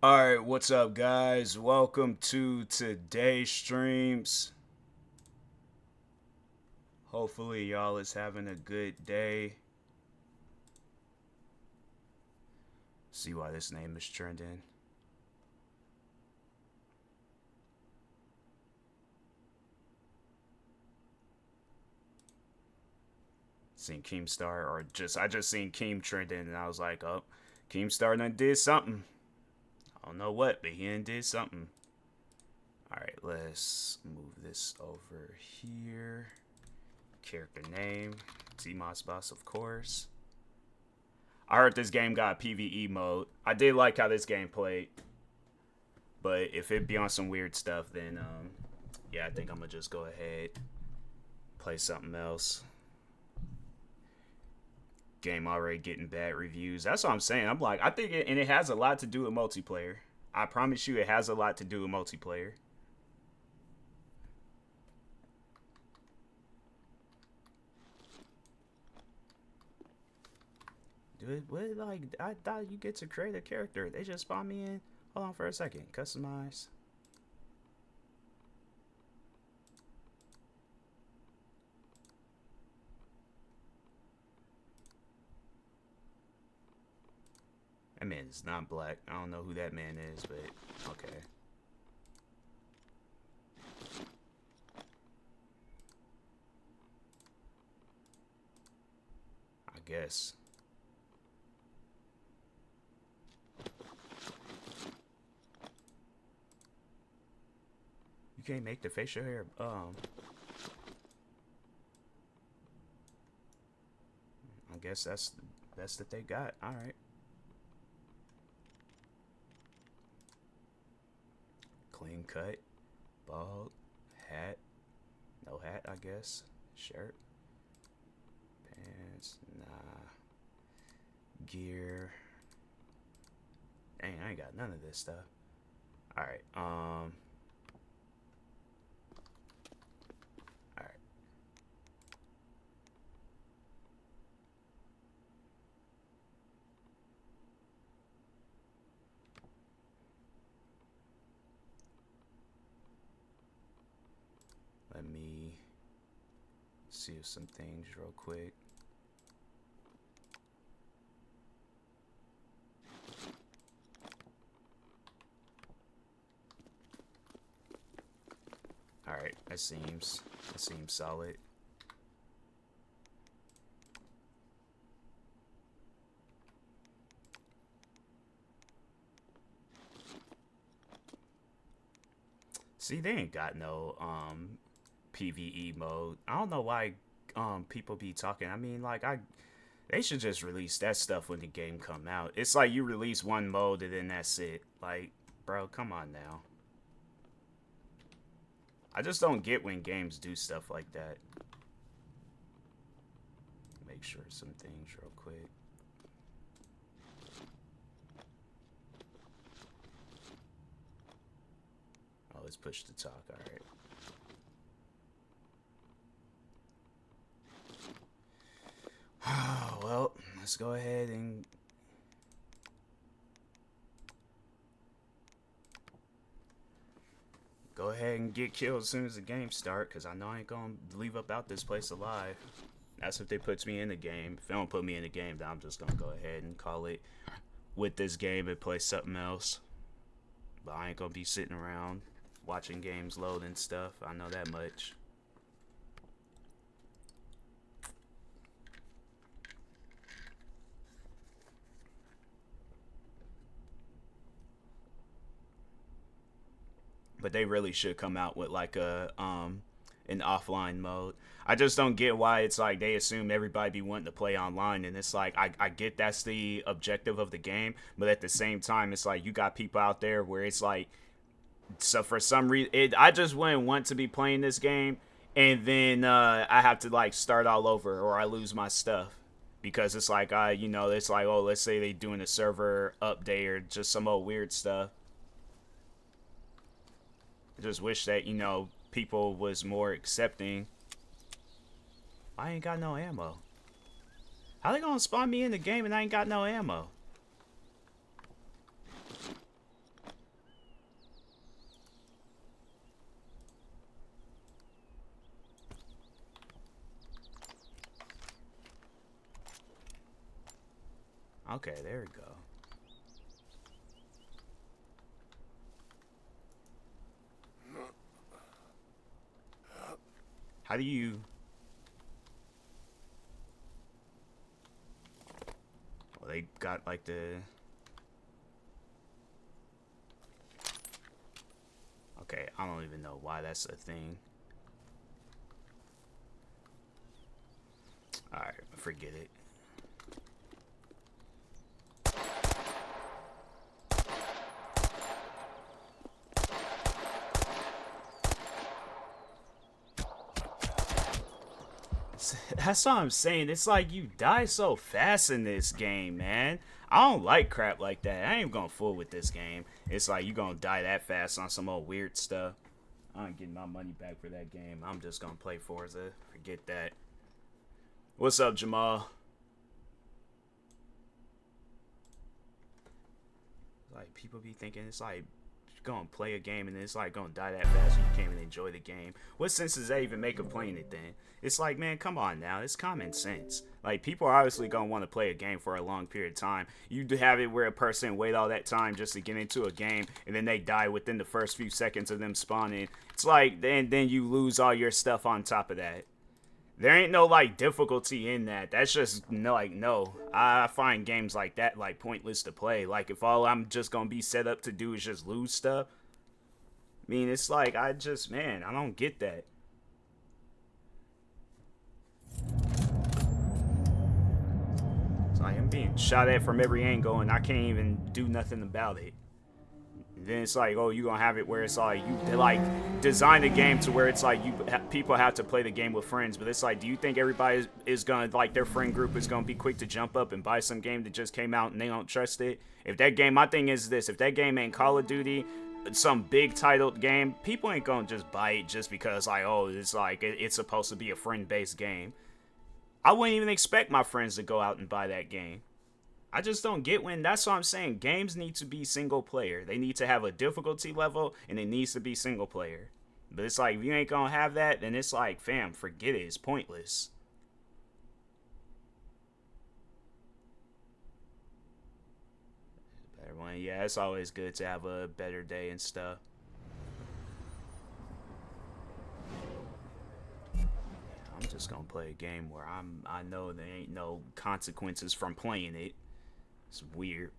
Alright, what's up, guys? Welcome to today's streams. Hopefully, y'all is having a good day. See why this name is trending. Seen Keemstar, or I just seen Keem trending, and I was like, oh, Keemstar done did something. I don't know what, but he done did something. Alright, let's move this over here. Character name, TMossBoss, of course. I heard this game got PvE mode. I did like how this game played. But if it be on some weird stuff, then yeah, I think I'm gonna just go ahead, play something else. Game already getting bad reviews. That's what I'm saying. I'm like, I think it has a lot to do with multiplayer. I promise you, it has a lot to do with multiplayer. Dude, what? Like, I thought you get to create a character. They just spawn me in. Hold on for a second. Customize. That man is not black. I don't know who that man is, but okay. I guess. You can't make the facial hair. I guess that's that they got. All right. Clean cut, bald, hat, no hat, I guess. Shirt, pants, nah. Gear. Dang, I ain't got none of this stuff. All right. All right. Let me see some things real quick. All right, that seems solid. See, they ain't got no PvE mode. I don't know why people be talking. I mean, like they should just release that stuff when the game come out. It's like you release one mode and then that's it. Like, bro, come on now. I just don't get when games do stuff like that. Make sure some things real quick. Oh, let's push the talk. All right. Well, let's go ahead and get killed as soon as the game start, because I know I ain't gonna leave up out this place alive. That's if they puts me in the game. If they don't put me in the game, then I'm just gonna go ahead and call it with this game and play something else. But I ain't gonna be sitting around watching games load and stuff. I know that much. But they really should come out with like a an offline mode. I just don't get why it's like they assume everybody be wanting to play online, and it's like I get that's the objective of the game, but at the same time it's like you got people out there where it's like, so for some reason I just wouldn't want to be playing this game and then I have to like start all over or I lose my stuff because it's like it's like, oh, let's say they doing a server update or just some old weird stuff. I just wish that people was more accepting. I ain't got no ammo. How they gonna spawn me in the game and I ain't got no ammo? Okay, there we go. How do you... Well, they got like the... Okay, I don't even know why that's a thing. Alright, forget it. That's what I'm saying. It's like you die so fast in this game, man. I don't like crap like that. I ain't gonna fool with this game. It's like you gonna die that fast on some old weird stuff. I ain't getting my money back for that game. I'm just gonna play Forza. Forget that. What's up, Jamal? Like, people be thinking it's like gonna play a game and it's like gonna die that fast and you can't even enjoy the game. What sense does that even make of playing it then? It's like, man, come on now. It's common sense. Like, people are obviously gonna want to play a game for a long period of time. You have it where a person wait all that time just to get into a game and then they die within the first few seconds of them spawning. It's like, then you lose all your stuff on top of that. There ain't no, like, difficulty in that. That's just, no, like, no. I find games like that, like, pointless to play. Like, if all I'm just gonna be set up to do is just lose stuff. I mean, it's like, man, I don't get that. It's like, I'm being shot at from every angle and I can't even do nothing about it. Then it's like, oh, you gonna have it where it's like you like design the game to where it's like people have to play the game with friends, but it's like, do you think everybody is gonna, like, their friend group is gonna be quick to jump up and buy some game that just came out and they don't trust it? If that game, my thing is this: if that game ain't Call of Duty, some big titled game, people ain't gonna just buy it just because, like, oh, it's like it's supposed to be a friend based game. I wouldn't even expect my friends to go out and buy that game. I just don't get when. That's what I'm saying. Games need to be single player. They need to have a difficulty level, and it needs to be single player. But it's like, if you ain't gonna have that, then it's like, fam, forget it. It's pointless. Better one, yeah. It's always good to have a better day and stuff. I'm just gonna play a game where I know there ain't no consequences from playing it. It's weird.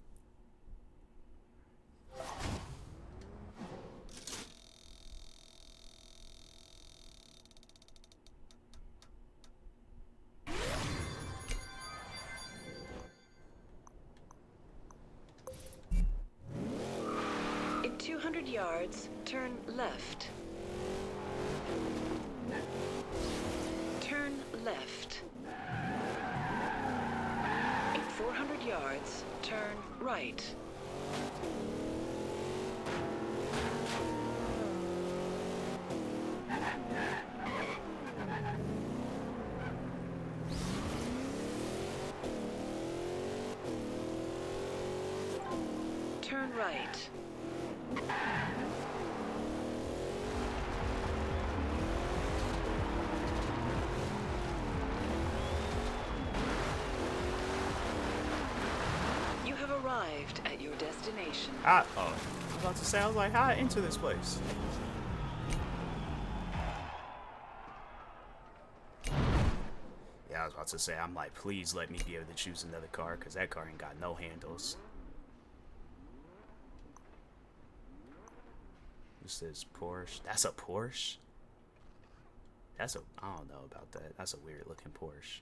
In 200 yards, turn left. Turn left. In 400 yards, turn right. Turn right. You have arrived at your destination. I was about to say, I was like, how I enter this place? Yeah, I was about to say, I'm like, please let me be able to choose another car, because that car ain't got no handles. This is Porsche. That's a Porsche? I don't know about that. That's a weird looking Porsche.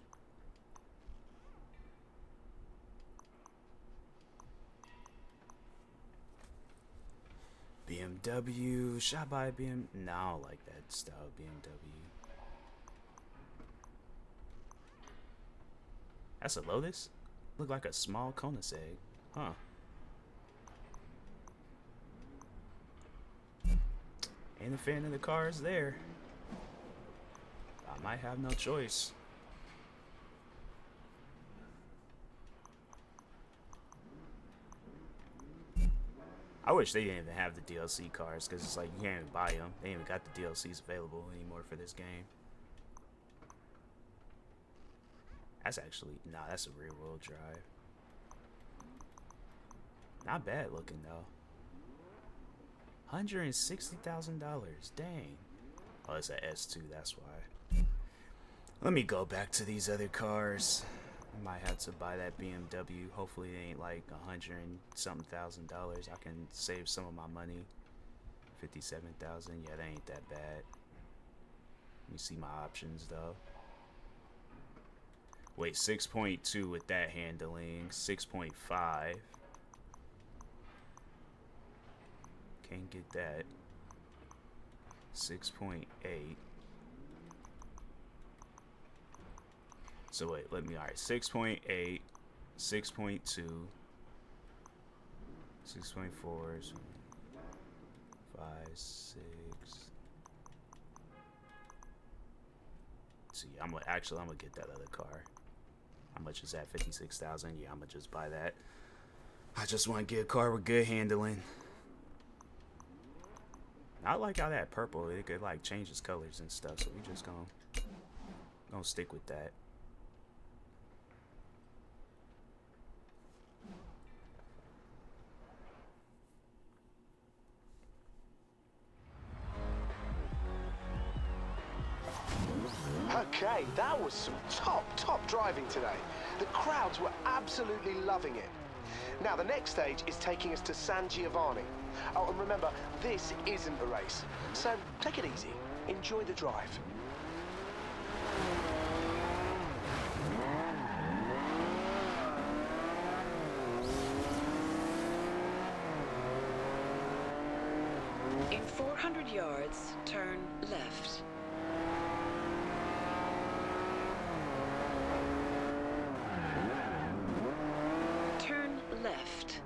BMW. Should I buy a BMW? No, I don't like that style BMW. That's a Lotus? Look like a small Koenigsegg. Huh. Ain't a fan of the cars there. I might have no choice. I wish they didn't even have the DLC cars, because it's like you can't even buy them. They ain't even got the DLCs available anymore for this game. That's actually, nah, that's a rear wheel drive. Not bad looking though. $160,000. Dang. Oh, it's a S2. That's why. Let me go back to these other cars. I might have to buy that BMW. Hopefully it ain't like $100,000. I can save some of my money. 57,000. Yeah, that ain't that bad. Let me see my options though. Wait, 6.2 with that handling. 6.5. Can't get that. 6.8. So wait, let me, alright, 6.8, 6.2, 6.4, 5, 6. See, I'm gonna get that other car. How much is that? 56,000. Yeah, I'm gonna just buy that. I just want to get a car with good handling. I like how that purple, it could like change its colors and stuff, so we just gonna stick with that. Okay, that was some top driving today. The crowds were absolutely loving it. Now, the next stage is taking us to San Giovanni. Oh, and remember, this isn't a race. So, take it easy. Enjoy the drive. In 400 yards, turn left. Turn left.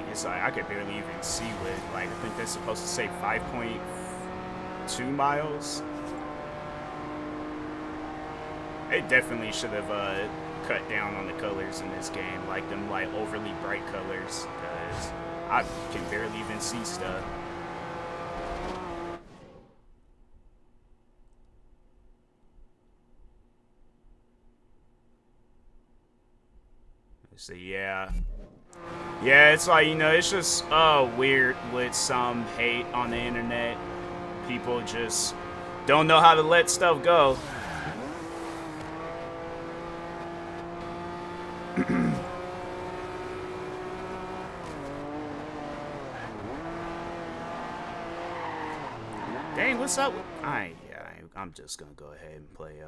It's like I could barely even see what, like, I think they're supposed to say 5.2 miles. They definitely should have cut down on the colors in this game, like them like overly bright colors, because I can barely even see stuff. So yeah. Yeah, it's like, you know, it's just weird with some hate on the internet. People just don't know how to let stuff go. Dang, what's up? I'm just gonna go ahead and play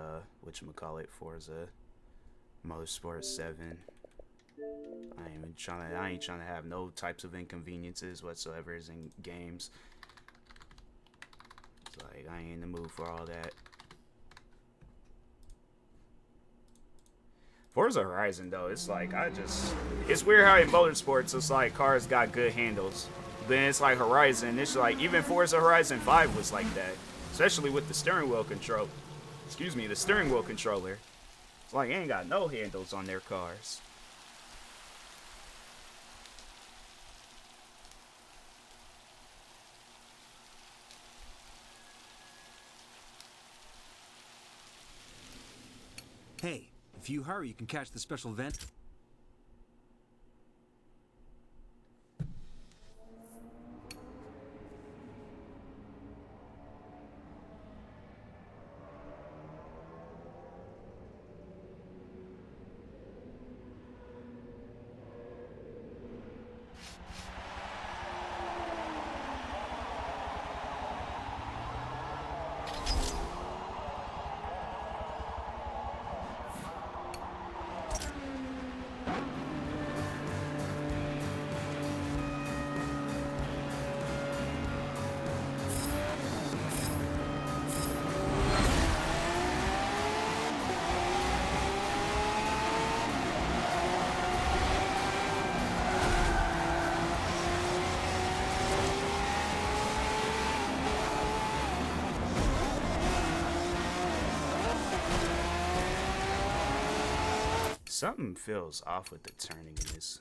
whatchamacallit, Forza Motorsport 7. I ain't trying to have no types of inconveniences whatsoever in games. It's like I ain't in the mood for all that. Forza Horizon though, it's like it's weird how in motorsports it's like cars got good handles. Then it's like Horizon, it's like even Forza Horizon 5 was like that, especially with the steering wheel control. Excuse me, the steering wheel controller. It's like ain't got no handles on their cars. Hey, if you hurry, you can catch the special event. Something feels off with the turning in this.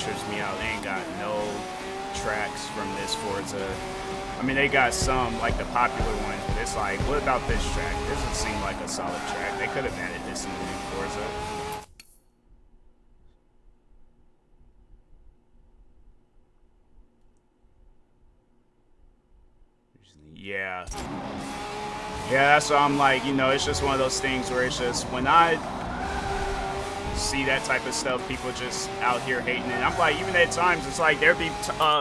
trips me out. They ain't got no tracks from this Forza. I mean, they got some, like the popular ones, but it's like, what about this track? This doesn't seem like a solid track. They could have added this in the new Forza. Yeah. Yeah, that's why I'm like, you know, it's just one of those things where it's just, when I see that type of stuff, people just out here hating it. I'm like, even at times, it's like there be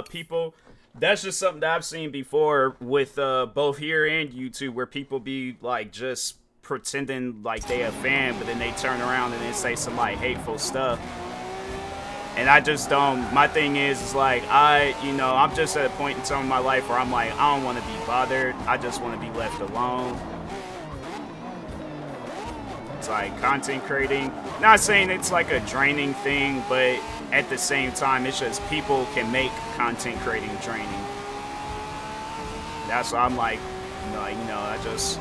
people, that's just something that I've seen before with both here and YouTube, where people be like just pretending like they a fan, but then they turn around and then say some like hateful stuff. And I just don't, my thing is like, you know, I'm just at a point in time in my life where I'm like, I don't want to be bothered. I just want to be left alone. It's like content creating, not saying it's like a draining thing, but at the same time, it's just people can make content creating draining. That's why I'm like, you know, I just,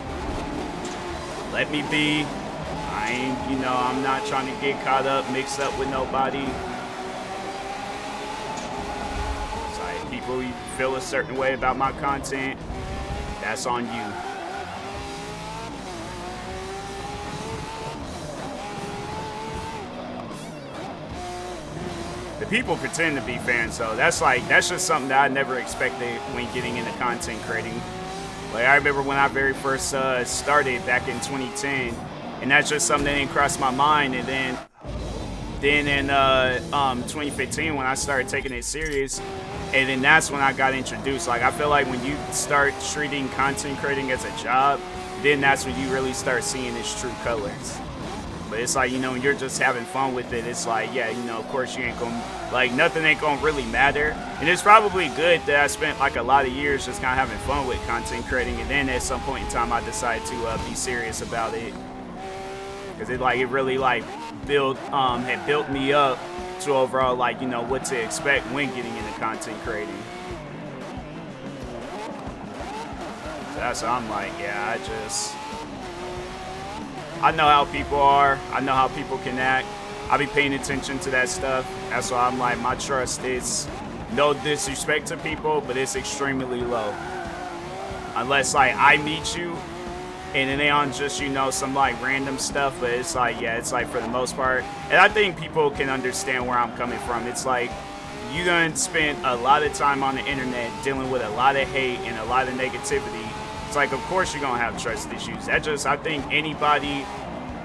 let me be. I ain't, you know, I'm not trying to get caught up, mixed up with nobody. People feel a certain way about my content, that's on you. The people pretend to be fans, so that's just something that I never expected when getting into content creating. Like, I remember when I very first started back in 2010, and that's just something that didn't cross my mind. And then in 2015, when I started taking it serious, and then that's when I got introduced. Like, I feel like when you start treating content creating as a job, then that's when you really start seeing its true colors. But it's like, you know, when you're just having fun with it, it's like, yeah, you know, of course you ain't gonna, like, nothing ain't gonna really matter. And it's probably good that I spent like a lot of years just kind of having fun with content creating, and then at some point in time I decided to be serious about it. Because it really like had built me up to overall, like, you know, what to expect when getting into content creating. So that's what I'm like, yeah, I know how people are. I know how people can act. I be paying attention to that stuff. That's why I'm like, my trust is, no disrespect to people, but it's extremely low. Unless, like, I meet you, and then they on just, you know, some like random stuff, but it's like, yeah, it's like for the most part. And I think people can understand where I'm coming from. It's like, you done spent a lot of time on the internet dealing with a lot of hate and a lot of negativity. It's like, of course you're gonna have trust issues. I think anybody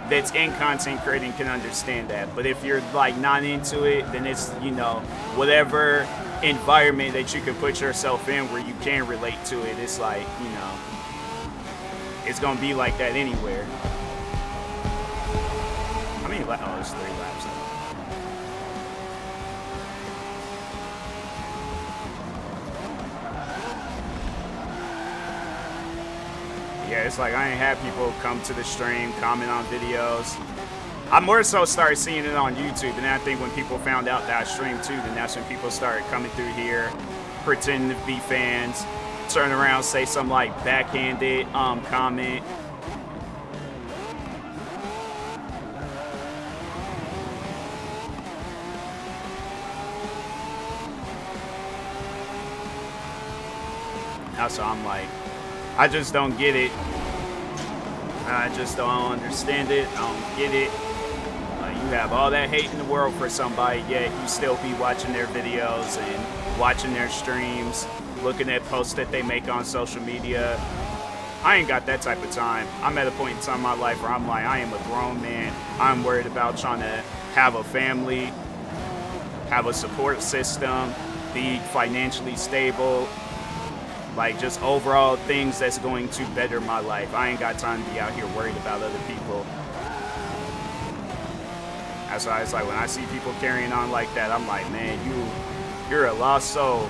that's in content creating can understand that. But if you're like not into it, then it's, you know, whatever environment that you can put yourself in where you can relate to it, it's like, you know, it's gonna be like that anywhere. How many laps? Oh, it's 3 laps. Yeah, it's like I ain't had people come to the stream, comment on videos. I more so started seeing it on YouTube, and I think when people found out that I streamed too, then that's when people started coming through here, pretending to be fans, turn around, say some like backhanded comment. That's why I'm like, I just don't get it. I just don't understand it. I don't get it. You have all that hate in the world for somebody, yet you still be watching their videos and watching their streams, looking at posts that they make on social media. I ain't got that type of time. I'm at a point in time in my life where I'm like, I am a grown man. I'm worried about trying to have a family, have a support system, be financially stable, like just overall things that's going to better my life. I ain't got time to be out here worried about other people. That's why it's like when I see people carrying on like that, I'm like, man, you're a lost soul.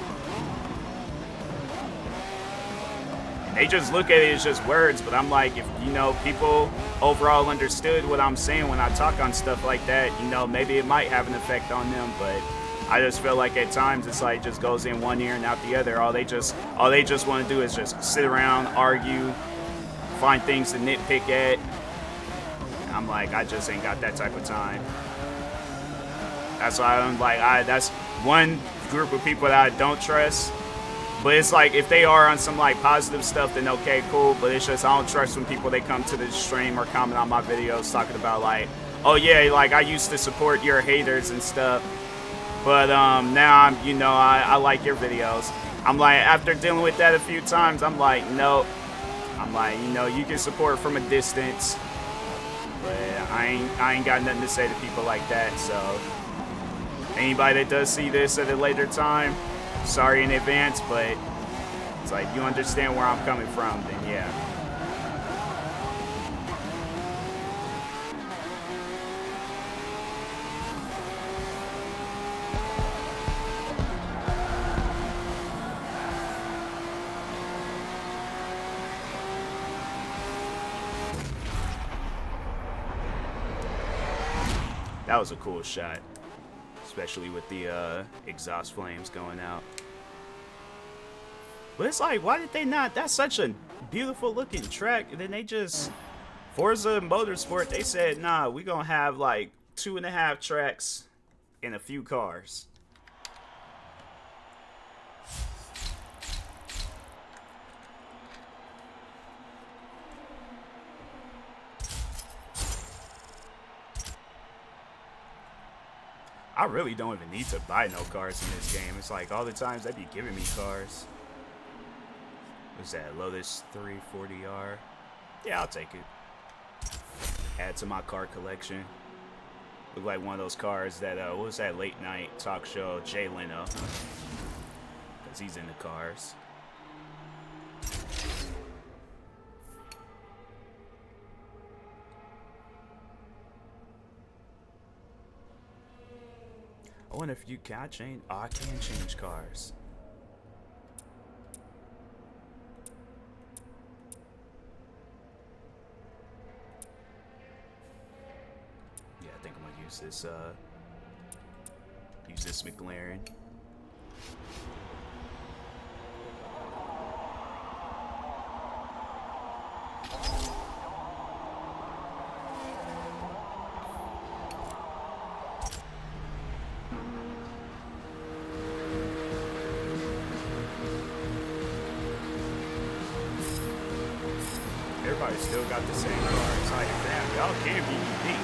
They just look at it as just words, but I'm like, if, you know, people overall understood what I'm saying when I talk on stuff like that, you know, maybe it might have an effect on them, but I just feel like at times it's like just goes in one ear and out the other. All they just want to do is just sit around, argue, find things to nitpick at. I'm like, I just ain't got that type of time. That's why I'm like, one group of people that I don't trust. But it's like, if they are on some like positive stuff, then okay, cool. But it's just, I don't trust when people, they come to the stream or comment on my videos talking about like, oh yeah, like I used to support your haters and stuff, but now I'm, you know, I like your videos. I'm like, after dealing with that a few times, I'm like, nope. I'm like, you know, you can support from a distance, but I ain't got nothing to say to people like that. So anybody that does see this at a later time, sorry in advance, but it's like, you understand where I'm coming from, then yeah. That was a cool shot, especially with the exhaust flames going out. But it's like, why did they not? That's such a beautiful looking track. And then they just, Forza Motorsport, they said, nah, we gonna have like 2.5 tracks and a few cars. I really don't even need to buy no cars in this game. It's like all the times they be giving me cars. What's that? Lotus 340R. Yeah, I'll take it. Add to my car collection. Look like one of those cars that, what was that late night talk show, Jay Leno? Because he's into cars. I wonder if you can change. Oh, I can change cars. Yeah, I think I'm gonna use this McLaren. Everybody still got the same car. It's like, damn, y'all can't be unique.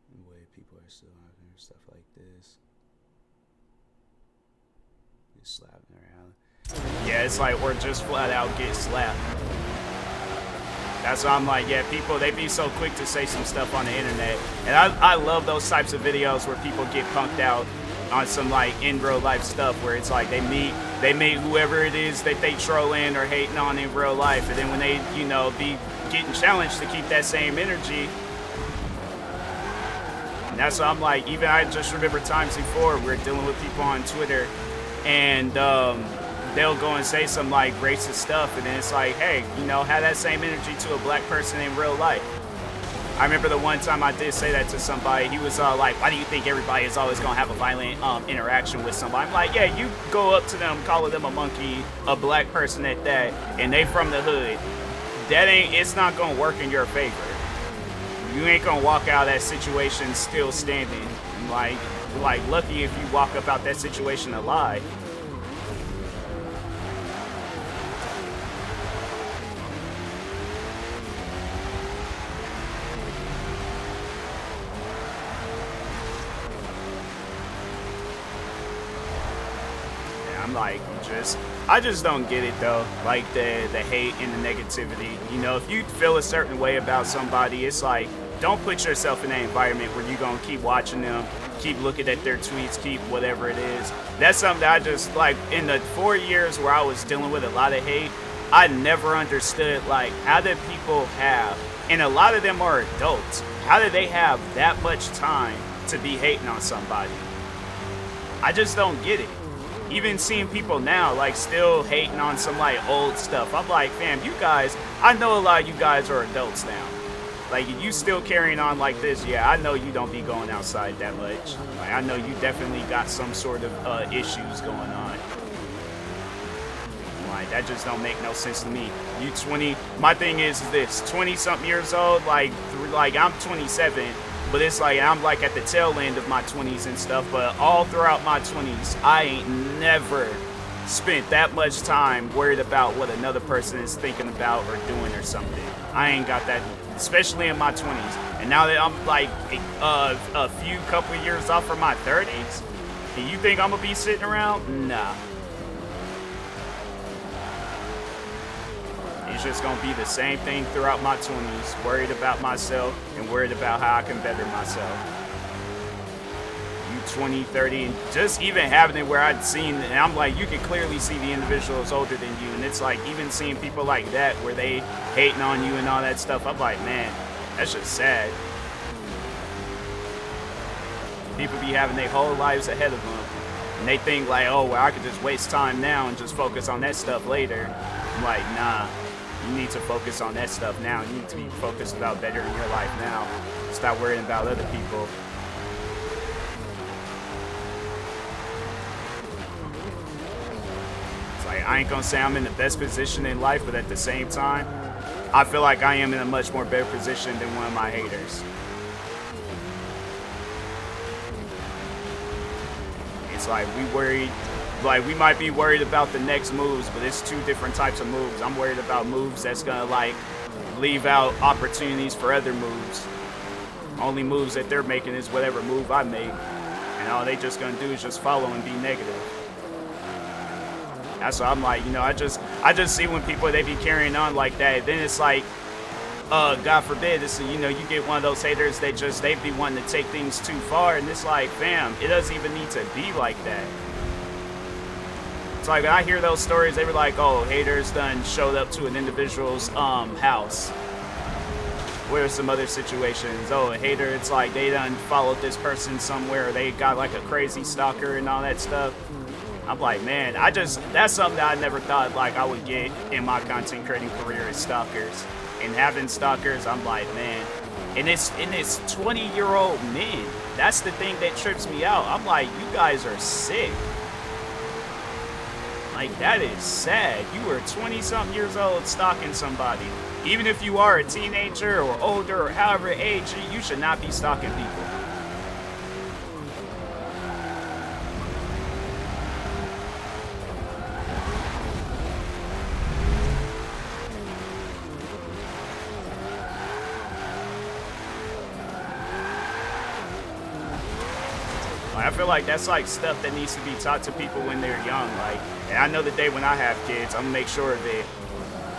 The way people are still out there, stuff like this. Just slapping around. Yeah, it's like, or just flat out get slapped. That's why I'm like, yeah, people, they be so quick to say some stuff on the internet. And I love those types of videos where people get punked out on some like in real life stuff where it's like they meet whoever it is that they trolling or hating on in real life. And then when they, you know, be getting challenged to keep that same energy. And that's why I'm like, even I just remember times before we're dealing with people on Twitter and, they'll go and say some like racist stuff, and then it's like, hey, you know, have that same energy to a black person in real life. I remember the one time I did say that to somebody. He was like, why do you think everybody is always gonna have a violent interaction with somebody? I'm like, yeah, you go up to them, calling them a monkey, a black person at that, and they from the hood. That ain't, it's not gonna work in your favor. You ain't gonna walk out of that situation still standing. Like lucky if you walk up out that situation alive. I'm like, I just don't get it though. Like the hate and the negativity. You know, if you feel a certain way about somebody, it's like, don't put yourself in an environment where you're gonna keep watching them, keep looking at their tweets, keep whatever it is. That's something that I just, like, in the 4 years where I was dealing with a lot of hate, I never understood, like, how do people have, and a lot of them are adults, how do they have that much time to be hating on somebody? I just don't get it. Even seeing people now, like, still hating on some, like, old stuff. I'm like, fam, you guys, I know a lot of you guys are adults now. Like, you still carrying on like this, yeah, I know you don't be going outside that much. Like, I know you definitely got some sort of issues going on. Like, that just don't make no sense to me. You 20, my thing is this, 20-something years old, like I'm 27, but it's like, I'm like at the tail end of my 20s and stuff, but all throughout my 20s, I ain't never spent that much time worried about what another person is thinking about or doing or something. I ain't got that, especially in my 20s. And now that I'm like a few couple years off from my 30s, do you think I'm gonna be sitting around? Nah. It's just gonna be the same thing throughout my 20s, worried about myself and worried about how I can better myself. You 20, 30, and just even having it where I'd seen, and I'm like, you can clearly see the individuals older than you, and it's like, even seeing people like that where they hating on you and all that stuff, I'm like, man, that's just sad. People be having their whole lives ahead of them, and they think like, oh, well, I could just waste time now and just focus on that stuff later. I'm like, nah. You need to focus on that stuff now. You need to be focused about bettering your life now. Stop worrying about other people. It's like, I ain't gonna say I'm in the best position in life, but at the same time, I feel like I am in a much more better position than one of my haters. It's like, we might be worried about the next moves, but it's two different types of moves. I'm worried about moves that's gonna like leave out opportunities for other moves. Only moves that they're making is whatever move I make, and all they just gonna do is just follow and be negative. That's why I'm like, you know, I just see when people, they be carrying on like that, then it's like, God forbid, it's, you know, you get one of those haters that just, they be wanting to take things too far, and it's like, fam, it doesn't even need to be like that. It's like, when I hear those stories, they were like, oh, haters done showed up to an individual's house. Where's some other situations? Oh, a hater, it's like they done followed this person somewhere, or they got like a crazy stalker and all that stuff. I'm like, man, that's something that I never thought like I would get in my content creating career, is stalkers. And having stalkers, I'm like, man, and it's 20-year-old men. That's the thing that trips me out. I'm like, you guys are sick. Like, that is sad. You were 20-something years old stalking somebody. Even if you are a teenager or older or however age, you should not be stalking people. I feel like that's like stuff that needs to be taught to people when they're young. Like, and I know the day when I have kids, I'm gonna make sure that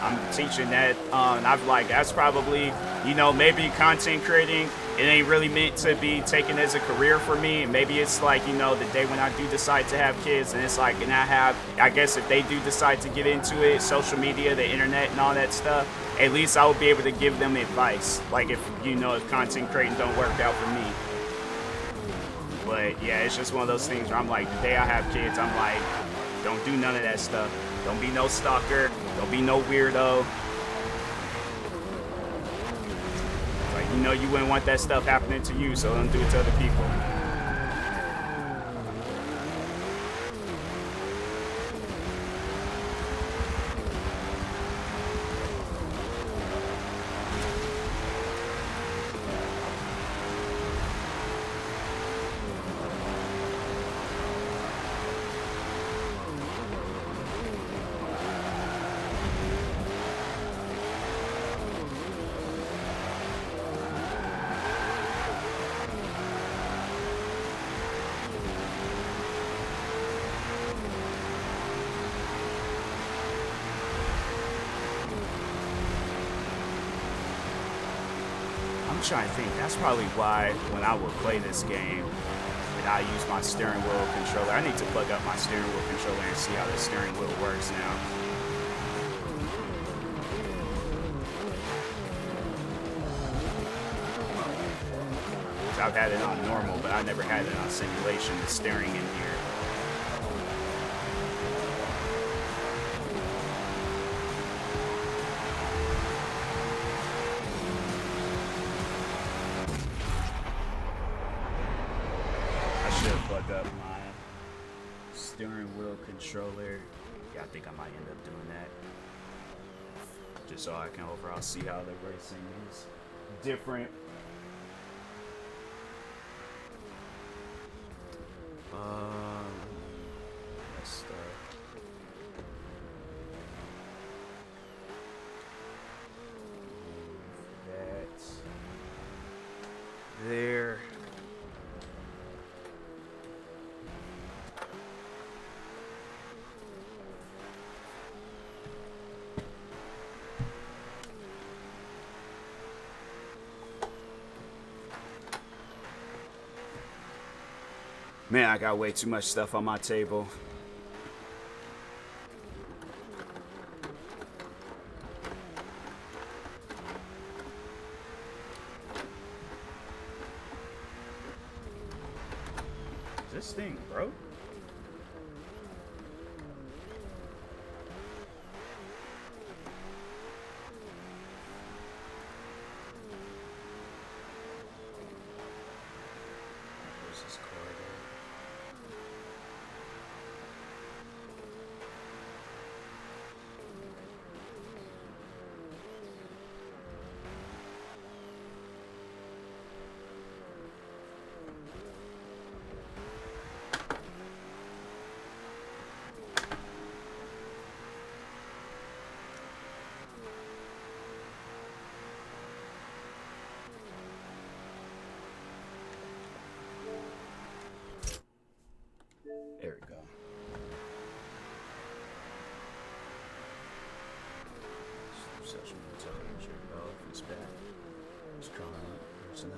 I'm teaching that. And I've like, that's probably, you know, maybe content creating, it ain't really meant to be taken as a career for me. And maybe it's like, you know, the day when I do decide to have kids, and it's like, and I guess if they do decide to get into it, social media, the internet and all that stuff, at least I will be able to give them advice. Like, if, you know, if content creating don't work out for me. But yeah, it's just one of those things where I'm like, the day I have kids, I'm like, don't do none of that stuff. Don't be no stalker. Don't be no weirdo. Like, you know you wouldn't want that stuff happening to you, so don't do it to other people. I'm trying to think, that's probably why when I would play this game and I use my steering wheel controller, I need to plug up my steering wheel controller and see how the steering wheel works now. I've had it on normal, but I never had it on simulation, the steering in here. hook up my steering wheel controller. Yeah, I think I might end up doing that. Just so I can overall see how the racing is different. Let's start. That there. Man, I got way too much stuff on my table. Is this thing broke? Where's this cord at? There we go. Social media it's back. It's coming up. It's not.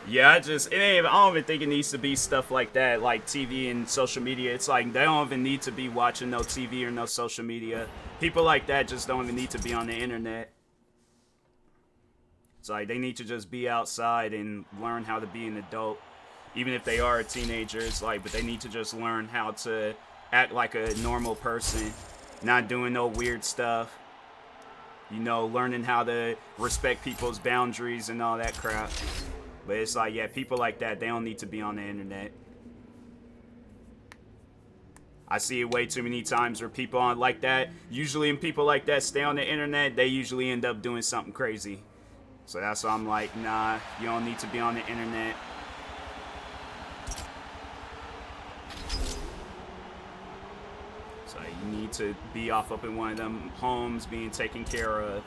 Yeah, I don't even think it needs to be stuff like that, like TV and social media. It's like they don't even need to be watching no TV or no social media. People like that just don't even need to be on the internet. It's like they need to just be outside and learn how to be an adult. Even if they are a teenager, it's like, but they need to just learn how to act like a normal person, not doing no weird stuff. You know, learning how to respect people's boundaries and all that crap. But it's like, yeah, people like that, they don't need to be on the internet. I see it way too many times where people on like that, usually when people like that stay on the internet, they usually end up doing something crazy. So that's why I'm like, nah, you don't need to be on the internet. So you need to be off up in one of them homes being taken care of.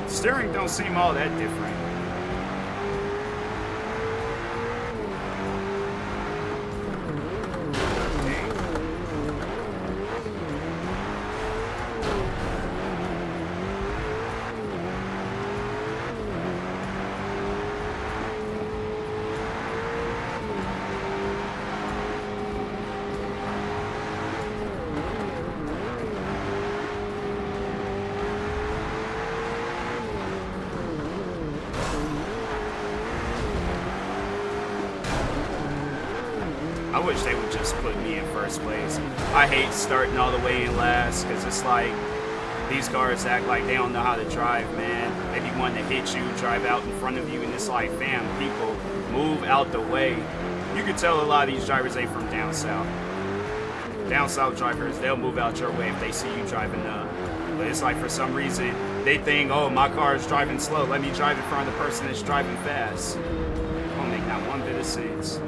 Steering don't seem all that different. I wish they would just put me in first place. I hate starting all the way in last because it's like these cars act like they don't know how to drive, man. They be wanting to hit you, drive out in front of you, and it's like, fam, people, move out the way. You can tell a lot of these drivers ain't from down south. Down south drivers, they'll move out your way if they see you driving up. But it's like for some reason, they think, oh, my car is driving slow. Let me drive in front of the person that's driving fast. It don't make not one bit of sense.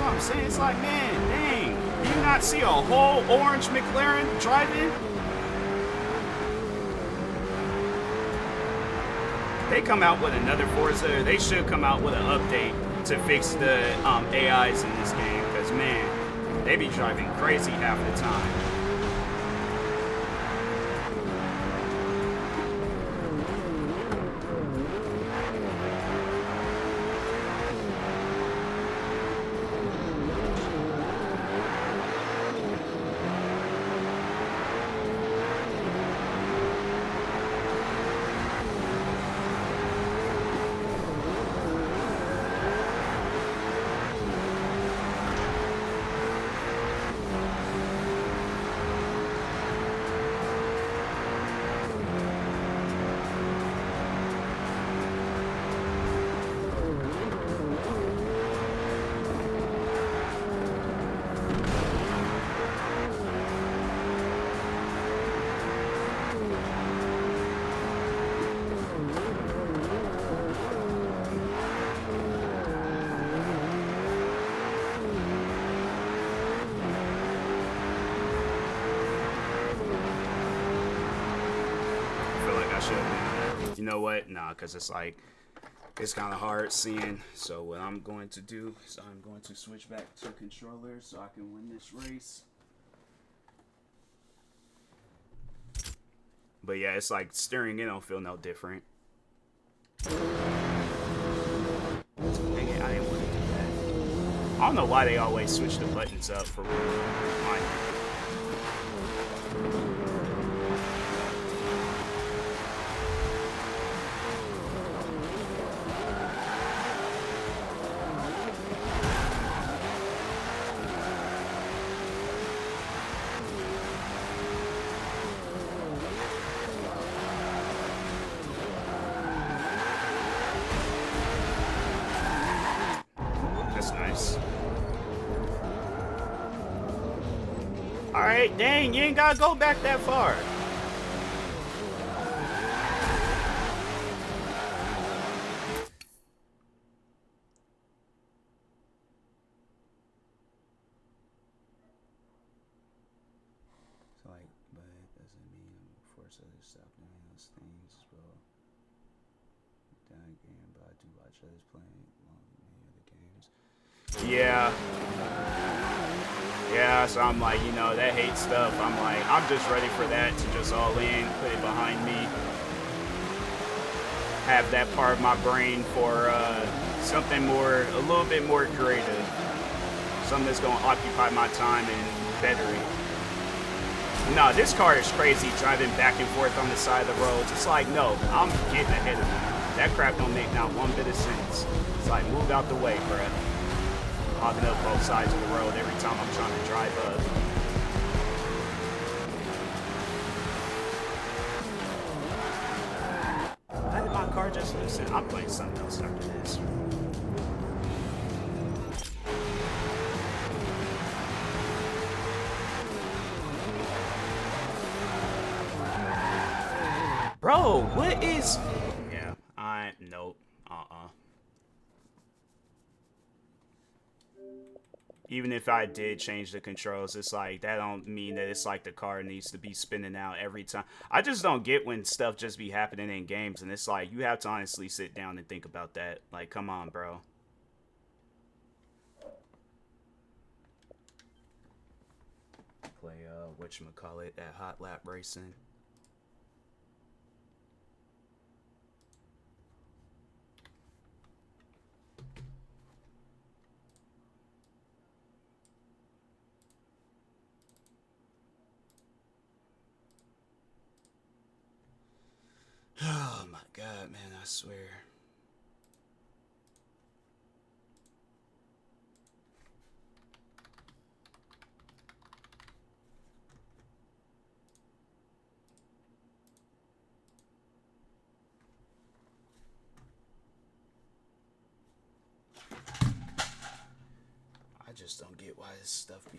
what I'm saying. It's like, man, dang. Do you not see a whole orange McLaren driving? They come out with another Forza. They should come out with an update to fix the AIs in this game. Because, man, they be driving crazy half the time. You know what? Nah, because it's like, it's kind of hard seeing. So what I'm going to do is I'm going to switch back to controller so I can win this race. But yeah, it's like steering, it don't feel no different. Dang it, I didn't want to do that. I don't know why they always switch the buttons up for mine. Alright, dang, you ain't gotta go back that far. It's like, but it doesn't mean I'm forced to stop doing those things. Well, down again, but I do watch others playing many other games. Yeah. Yeah, so I'm like, you know, that hate stuff, I'm like, I'm just ready for that to just all in, put it behind me. Have that part of my brain for something more, a little bit more creative. Something that's going to occupy my time and better it. No, this car is crazy, driving back and forth on the side of the roads. It's like, no, I'm getting ahead of you. That crap don't make not one bit of sense. It's like, move out the way, bruh. Hopping up both sides of the road every time I'm trying to drive up. Why did my car just loosen? I'm playing something else after this. Bro, what is... Yeah, nope. Even if I did change the controls, it's like, that don't mean that it's like the car needs to be spinning out every time. I just don't get when stuff just be happening in games, and it's like, you have to honestly sit down and think about that. Like, come on, bro. Play, whatchamacallit, that hot lap racing. Oh my god, man, I swear. I just don't get why this stuff be...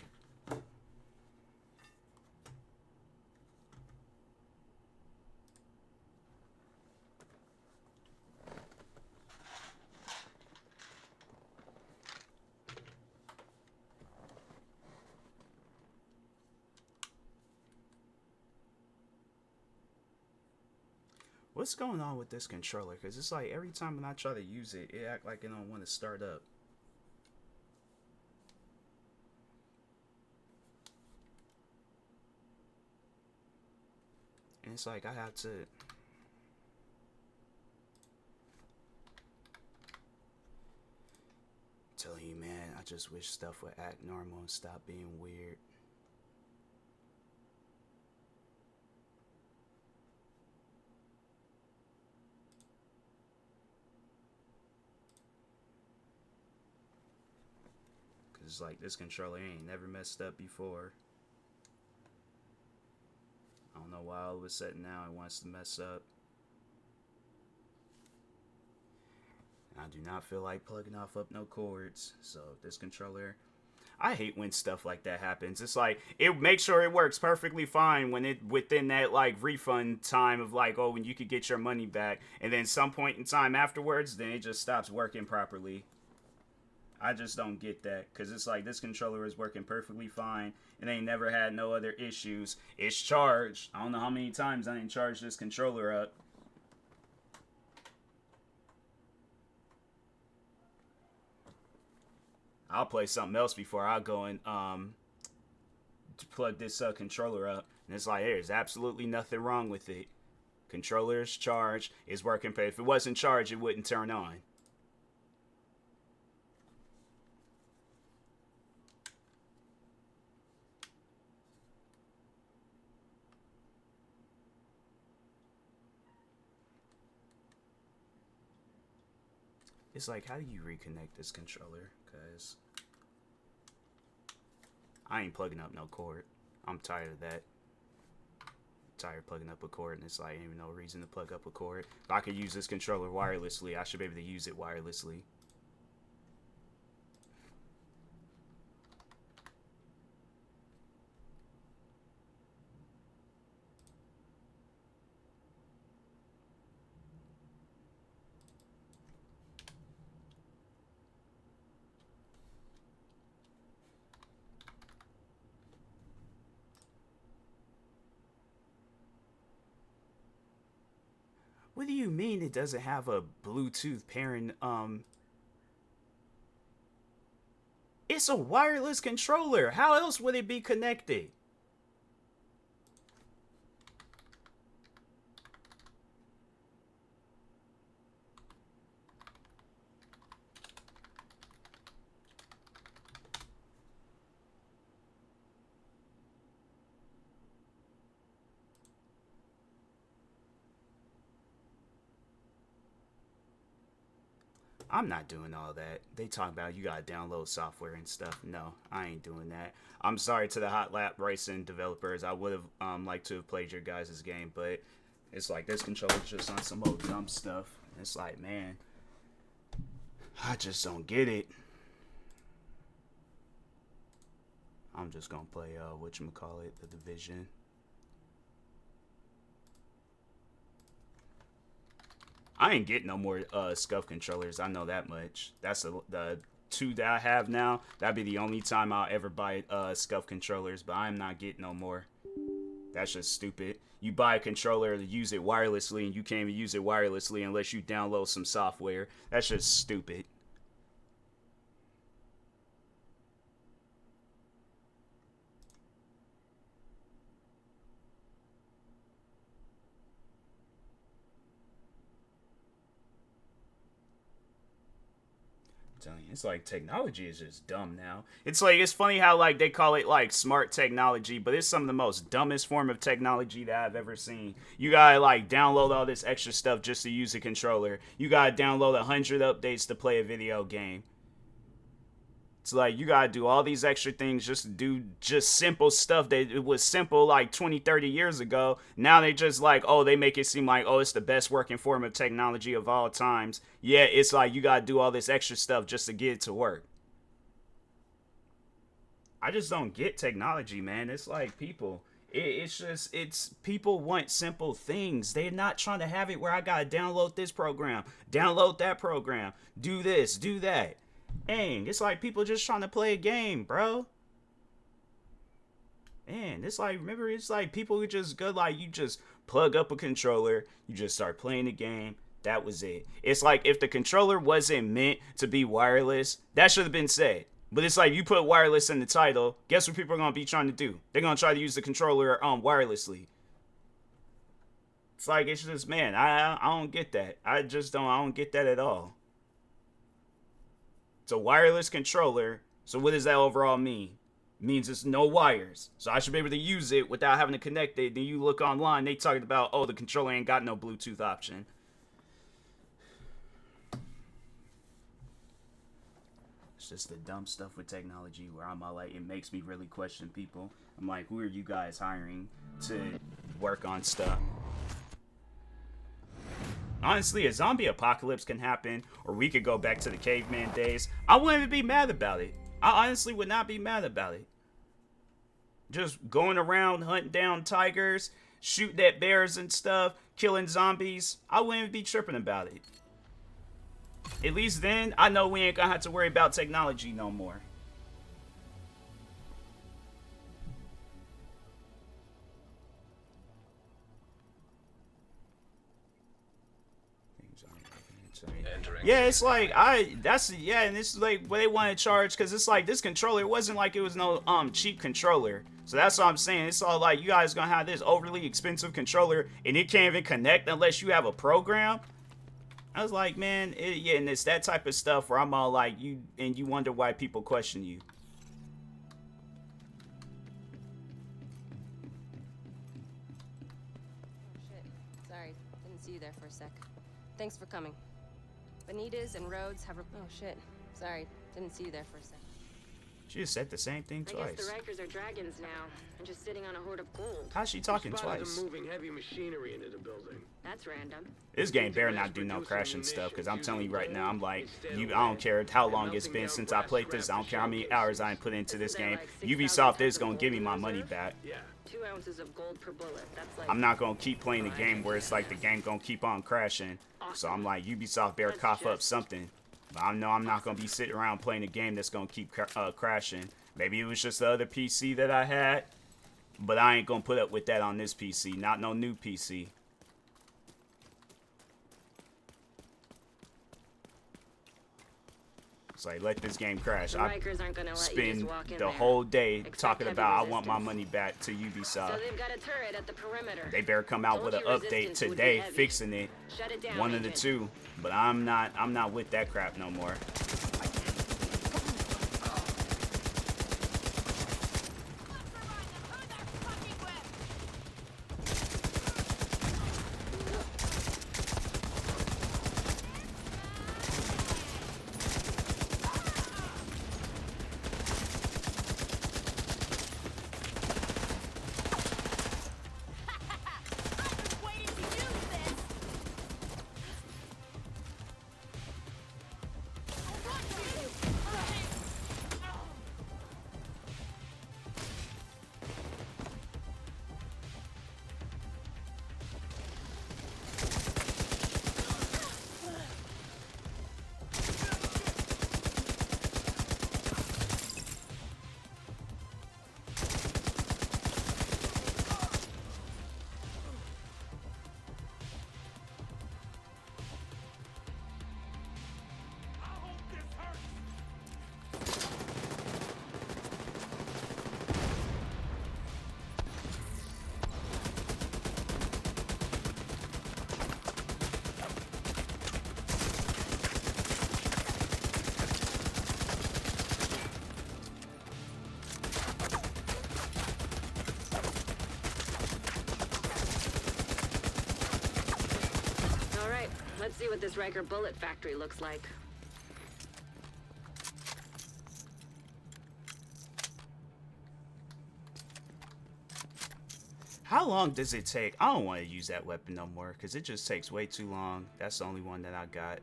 What's going on with this controller? Because it's like every time when I try to use it, it act like it don't want to start up. And it's like I have to... Telling you, man, I just wish stuff would act normal and stop being weird. Cause like this controller ain't never messed up before. I don't know why all of a sudden now it wants to mess up. And I do not feel like plugging off up no cords. So this controller, I hate when stuff like that happens. It's like it makes sure it works perfectly fine when it within that like refund time of like, oh, when you could get your money back, and then some point in time afterwards, then it just stops working properly. I just don't get that, because it's like this controller is working perfectly fine and ain't never had no other issues. It's charged. I don't know how many times I ain't charged this controller up. I'll play something else before I go and plug this controller up. And it's like, there's absolutely nothing wrong with it. Controller is charged. It's working. If it wasn't charged, it wouldn't turn on. It's like, how do you reconnect this controller? Because I ain't plugging up no cord. I'm tired of that. Tired of plugging up a cord, and it's like, ain't even no reason to plug up a cord. If I could use this controller wirelessly, I should be able to use it wirelessly. What do you mean it doesn't have a Bluetooth pairing? It's a wireless controller. How else would it be connected? I'm not doing all that. They talk about you gotta download software and stuff. No, I ain't doing that. I'm sorry to the Hot Lap Racing developers. I would have liked to have played your guys' game, but it's like this controller's just on some old dumb stuff. It's like, man, I just don't get it. I'm just gonna play whatchamacallit, The Division. I ain't getting no more scuff controllers. I know that much. That's the two that I have now. That'd be the only time I'll ever buy scuff controllers, but I'm not getting no more. That's just stupid. You buy a controller to use it wirelessly, and you can't even use it wirelessly unless you download some software. That's just stupid. It's like technology is just dumb now. It's like, it's funny how like they call it like smart technology, but it's some of the most dumbest form of technology that I've ever seen. You gotta like download all this extra stuff just to use a controller. You gotta download 100 updates to play a video game. It's like you gotta do all these extra things just to do just simple stuff that it was simple like 20, 30 years ago. Now they just like, oh, they make it seem like, oh, it's the best working form of technology of all times. Yeah, it's like you gotta do all this extra stuff just to get it to work. I just don't get technology, man. It's like people. It's people want simple things. They're not trying to have it where I gotta download this program, download that program, do this, do that. Dang, it's like people just trying to play a game, bro. Man, it's like, remember, it's like people who just go like, you just plug up a controller, you just start playing the game. That was it. It's like if the controller wasn't meant to be wireless, that should have been said. But it's like you put wireless in the title, guess what people are going to be trying to do? They're going to try to use the controller wirelessly. It's like, it's just, man, I don't get that. I don't get that at all. It's a wireless controller, so what does that overall mean? It means it's no wires. So I should be able to use it without having to connect it. Then you look online, they talking about, oh, the controller ain't got no Bluetooth option. It's just the dumb stuff with technology where I'm all like, it makes me really question people. I'm like, who are you guys hiring to work on stuff? Honestly, a zombie apocalypse can happen, or we could go back to the caveman days. I wouldn't even be mad about it. I honestly would not be mad about it. Just going around hunting down tigers, shooting at bears and stuff, killing zombies. I wouldn't even be tripping about it. At least then, I know we ain't gonna have to worry about technology no more. Yeah, it's like and it's like what they want to charge, because it's like this controller, it wasn't like it was no cheap controller. So that's what I'm saying. It's all like you guys gonna have this overly expensive controller and it can't even connect unless you have a program. I was like, man, yeah, and it's that type of stuff where I'm all like, you wonder why people question you. Shit. Sorry, didn't see you there for a sec. Thanks for coming. Benitez and Rhodes have. Oh shit. Sorry, didn't see you there for a sec. She just said the same thing twice. I guess the Rikers are dragons now, and just sitting on a hoard of gold. How's she talking twice? Moving heavy machinery into the building. That's random. This game better not do no crashing stuff, because I'm telling you right now, I'm like, I don't care how long it's been since I played this. I don't care how many hours I put into this game. Ubisoft is gonna give me my money back. Yeah. 2 ounces of gold per bullet. That's like. I'm not gonna keep playing the game where it's like the game gonna keep on crashing. So I'm like, Ubisoft better cough up something. But I know I'm not gonna be sitting around playing a game that's gonna keep crashing. Maybe it was just the other PC that I had, but I ain't gonna put up with that on this PC. Not no new PC. It's like, let this game crash. I spend the whole day talking about I want my money back to Ubisoft. So they've got a turret at the perimeter. They better come out with an update today fixing it. Shut it down, One of the two. But I'm not with that crap no more. Let's see what this Riker bullet factory looks like. How long does it take? I don't want to use that weapon no more because it just takes way too long. That's the only one that I got.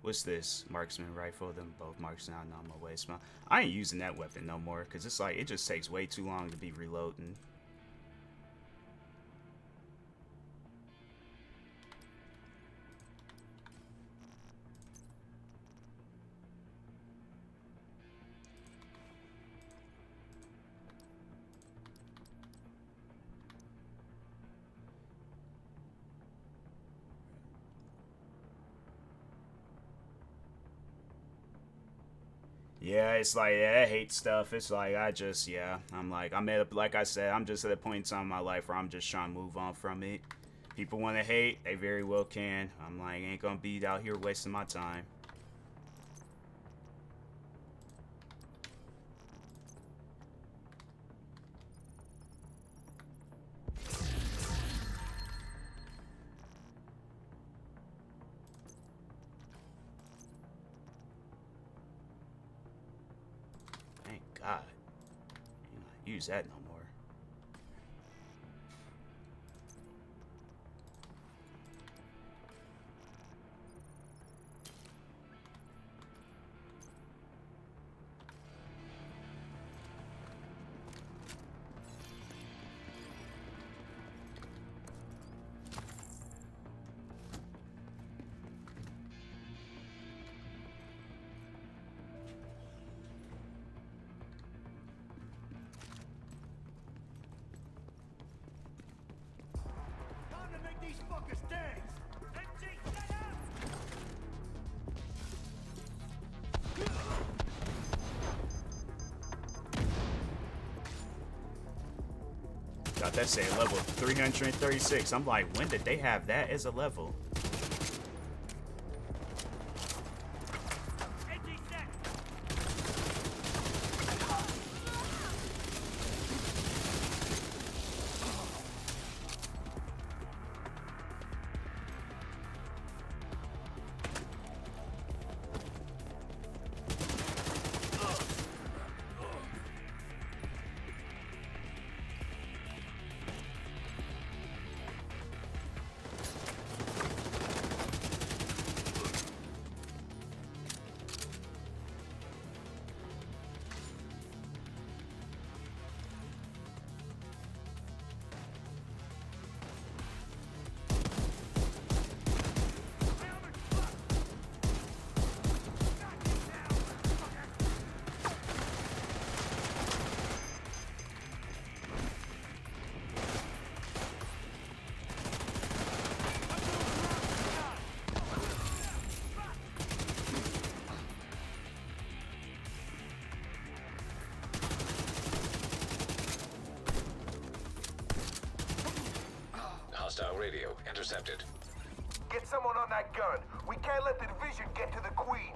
What's this? Marksman rifle. Them both marksman. I know I'm a waste. I ain't using that weapon no more because it's like it just takes way too long to be reloading. Yeah, it's like, yeah, I hate stuff. It's like, I'm at a, like I said, I'm just at a point in time in my life where I'm just trying to move on from it. People want to hate, they very well can. I'm like, ain't gonna be out here wasting my time. Thank God. You not use that no more. Got that say level 336. I'm like, when did they have that as a level? Hostile radio intercepted. Get someone on that gun. We can't let the division get to the Queen.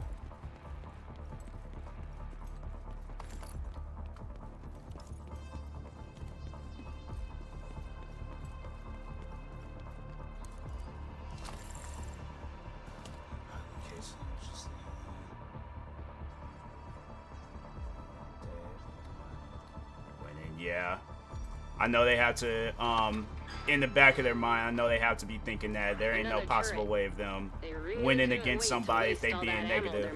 Yeah, I know they have to, in the back of their mind, I know they have to be thinking that there ain't no possible way of them winning against somebody if they being negative.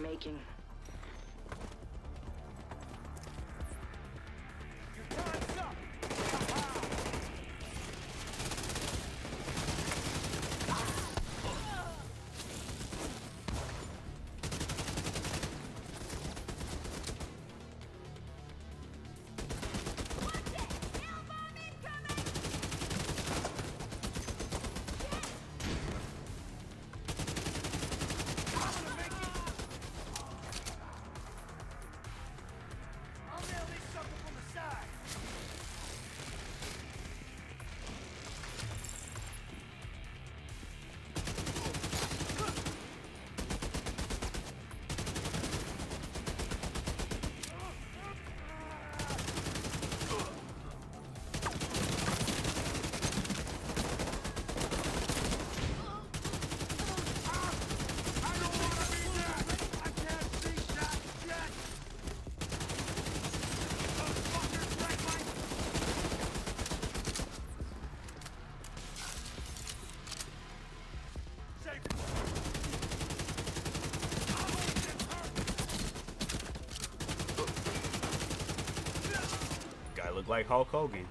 Guy look like Hulk Hogan.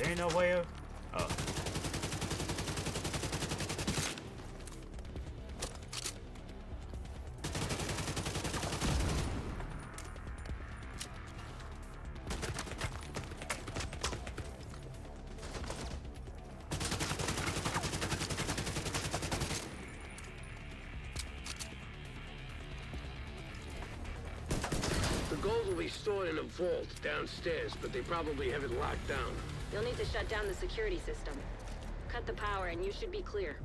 There ain't no way of... Oh. The gold will be stored in a vault downstairs, but they probably have it locked down. You'll need to shut down the security system. Cut the power and you should be clear.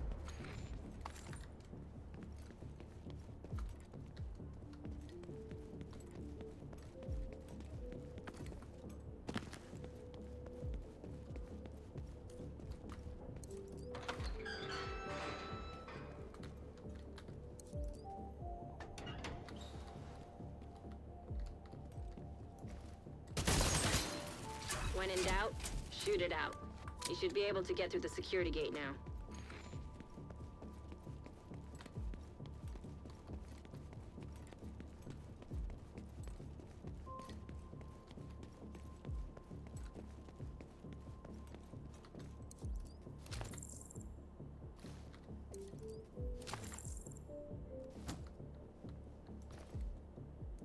When in doubt, shoot it out. You should be able to get through the security gate now.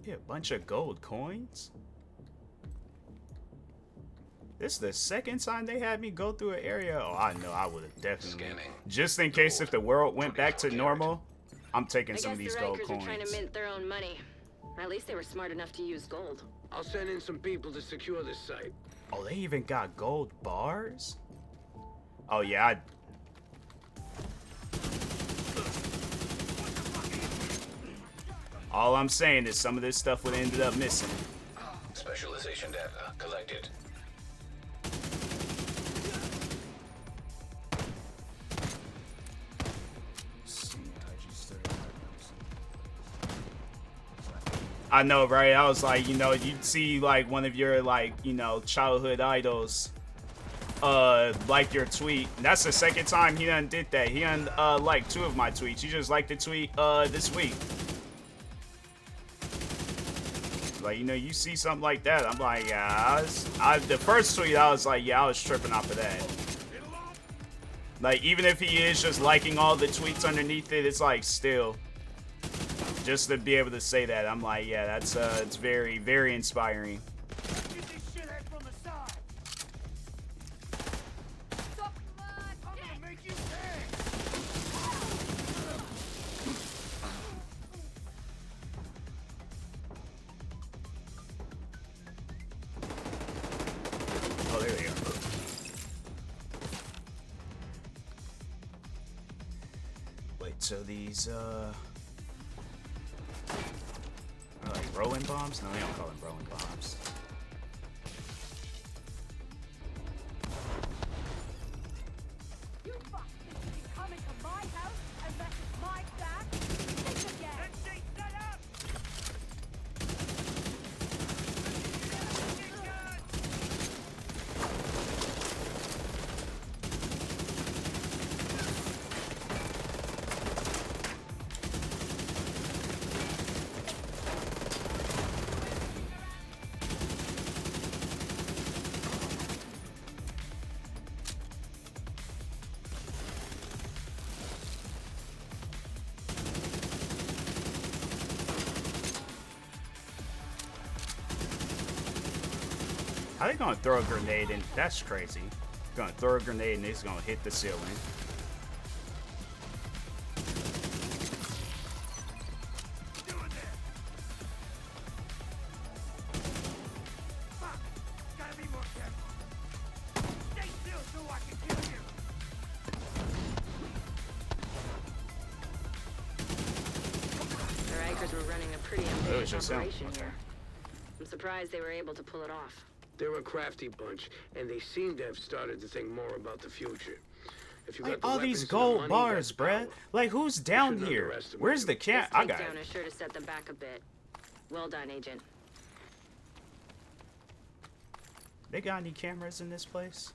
Yeah, a bunch of gold coins. This is the second time they had me go through an area. Oh, I know I would have definitely. Scanning. Just in case if the world went back to 24 normal, I'm taking I some guess of these the gold Rikers are trying to coins. mint their own money. At least they were smart enough to use gold. I'll send in some people to secure this site. Oh, they even got gold bars? Oh, yeah, all I'm saying is some of this stuff would have ended up missing. Specialization data collected. I know, right? I was like, you know, you'd see like one of your like, you know, childhood idols like your tweet. And that's the second time he done did that. He done liked 2 of my tweets. He just liked the tweet this week. Like, you know, you see something like that, I'm like, yeah, the first tweet I was like, yeah, I was tripping off of that. Like, even if he is just liking all the tweets underneath it, it's like still just to be able to say that, I'm like, yeah, that's it's very, very inspiring. Oh, there they are. Wait, so these are like rolling bombs? No, they don't call them rolling bombs. You fuck think you can come into my house and mess with my dad? Think again! Set up! How they gonna throw a grenade in? That's crazy. Gonna throw a grenade and it's gonna hit the ceiling. The Rikers were running a pretty was ambitious just him. operation Okay. here. I'm surprised they were able to pull it off. They're a crafty bunch, and they seem to have started to think more about the future. If you Like got the all these weapons and the gold money, bars, that's bruh. power. Like who's down shouldn't here? underestimate Where's the This cat? I got takedown it. is sure to set them back a bit. Well done, Agent. They got any cameras in this place?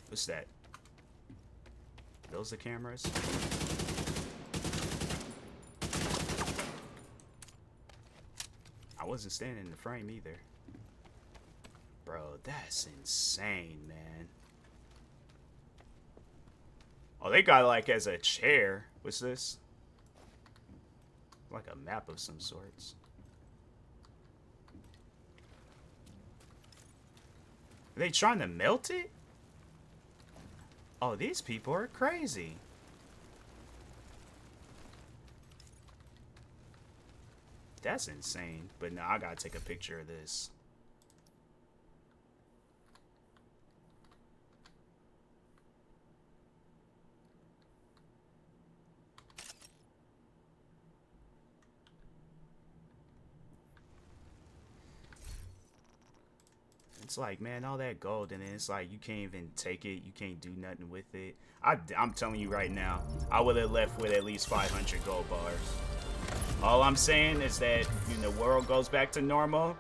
What's that? Those the cameras? I wasn't standing in the frame either. Bro, that's insane, man. Oh, they got like as a chair. What's this? Like a map of some sorts. Are they trying to melt it? Oh, these people are crazy. That's insane. But no, I gotta take a picture of this. It's like, man, all that gold, and then it's like you can't even take it. You can't do nothing with it. I'm telling you right now, I would have left with at least 500 gold bars. All I'm saying is that when the world goes back to normal,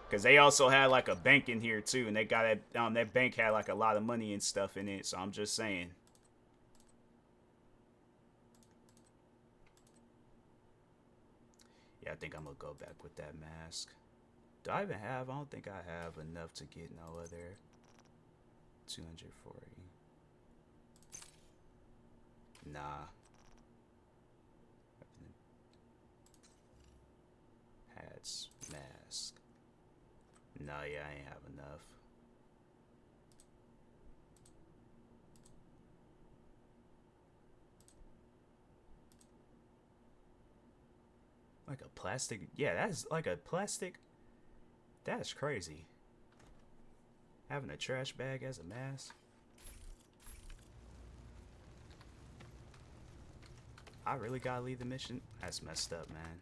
because they also had like a bank in here too, and they got that bank had like a lot of money and stuff in it. So I'm just saying. Yeah, I think I'm gonna go back with that mask. Do I even have? I don't think I have enough to get no other. 240. Nah. Hats, mask. Nah, yeah, I ain't have enough. Like a plastic. Yeah, that's like a plastic. That's crazy. Having a trash bag as a mask. I really gotta leave the mission? That's messed up, man.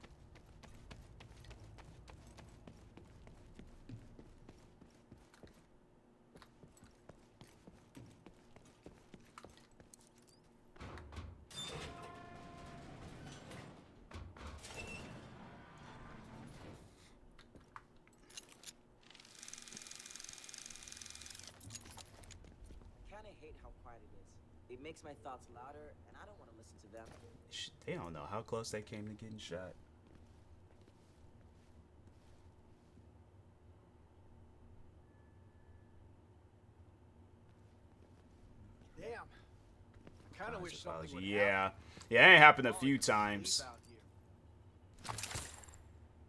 Hate how quiet it is. It makes my thoughts louder, and I don't want to listen to them. They don't know how close they came to getting shot. Damn. I kind of wish something would Yeah, it ain't happened a few times.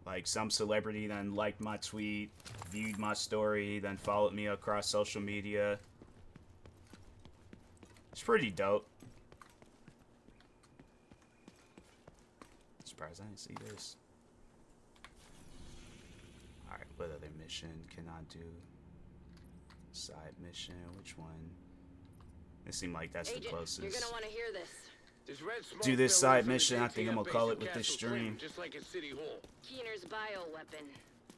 Like some celebrity then liked my tweet, viewed my story, then followed me across social media. It's pretty dope. Surprised I didn't see this. Alright, what other mission can I do? Side mission, which one? It seemed like that's Agent, the closest. You're gonna want to hear this. Do this side mission. I think I'm gonna call it with this stream. Just like at City Hall. Keener's bioweapon.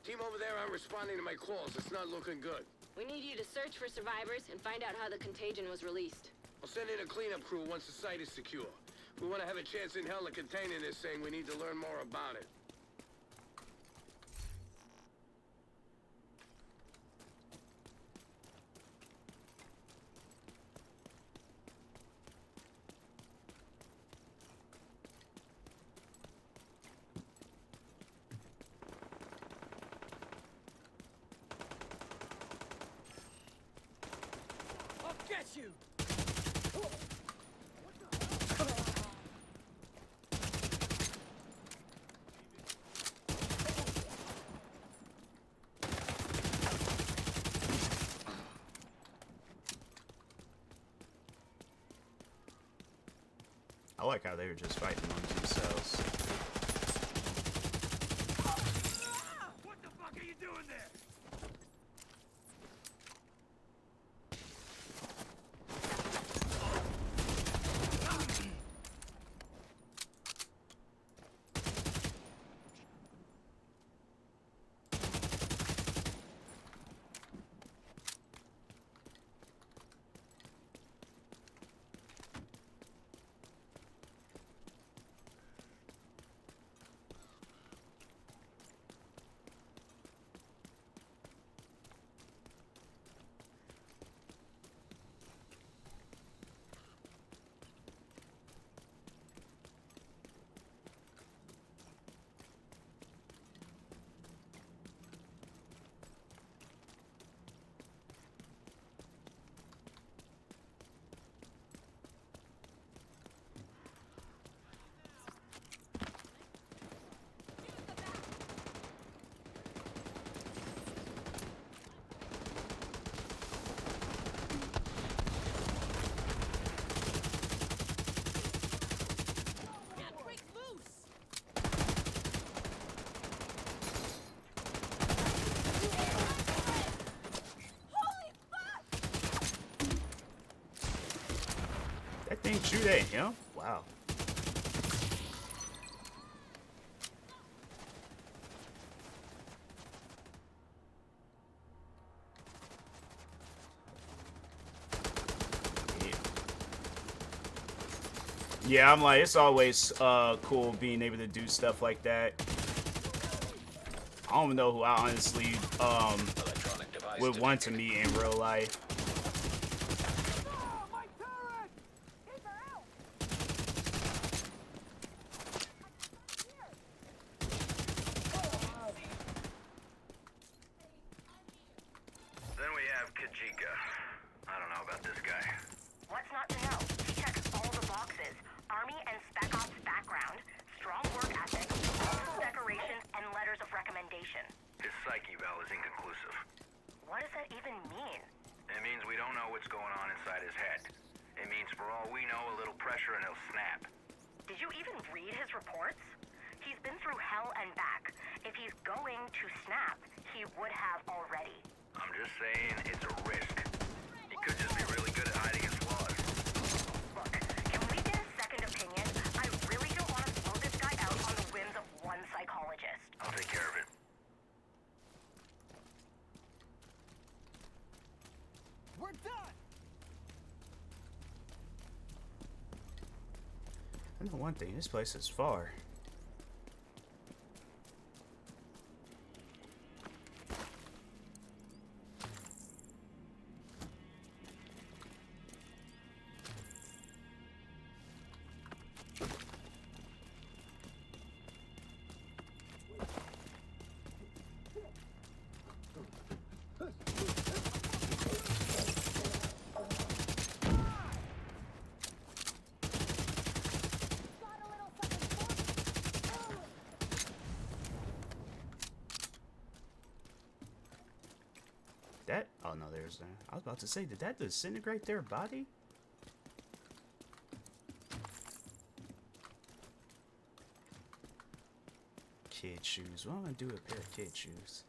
Team over there aren't responding to my calls. It's not looking good. We need you to search for survivors and find out how the contagion was released. I'll send in a cleanup crew once the site is secure. If we want to have a chance in hell of containing this thing, we need to learn more about it. I'll get you! I like how they were just fighting amongst themselves. What the fuck are you doing there? Didn't shoot at him? Wow. Yeah, I'm like, it's always cool being able to do stuff like that. I don't know who I honestly would want to meet in real life. Then we have Kajika. I don't know about this guy. What's not to know? He checks all the boxes. Army and Spec Ops background, strong work ethic, multiple decorations, and letters of recommendation. His psyche eval is inconclusive. What does that even mean? It means we don't know what's going on inside his head. It means for all we know, a little pressure and he'll snap. Did you even read his reports? He's been through hell and back. If he's going to snap, he would have already. I'm just saying, it's a risk. He could just be really good at hiding his flaws. Look, can we get a second opinion? I really don't want to blow this guy out on the whims of one psychologist. I'll take care of it. We're done! I know one thing, this place is far. That, oh no, there's I was about to say, did that disintegrate their body? Kid shoes. What am I gonna do with a pair of kid shoes?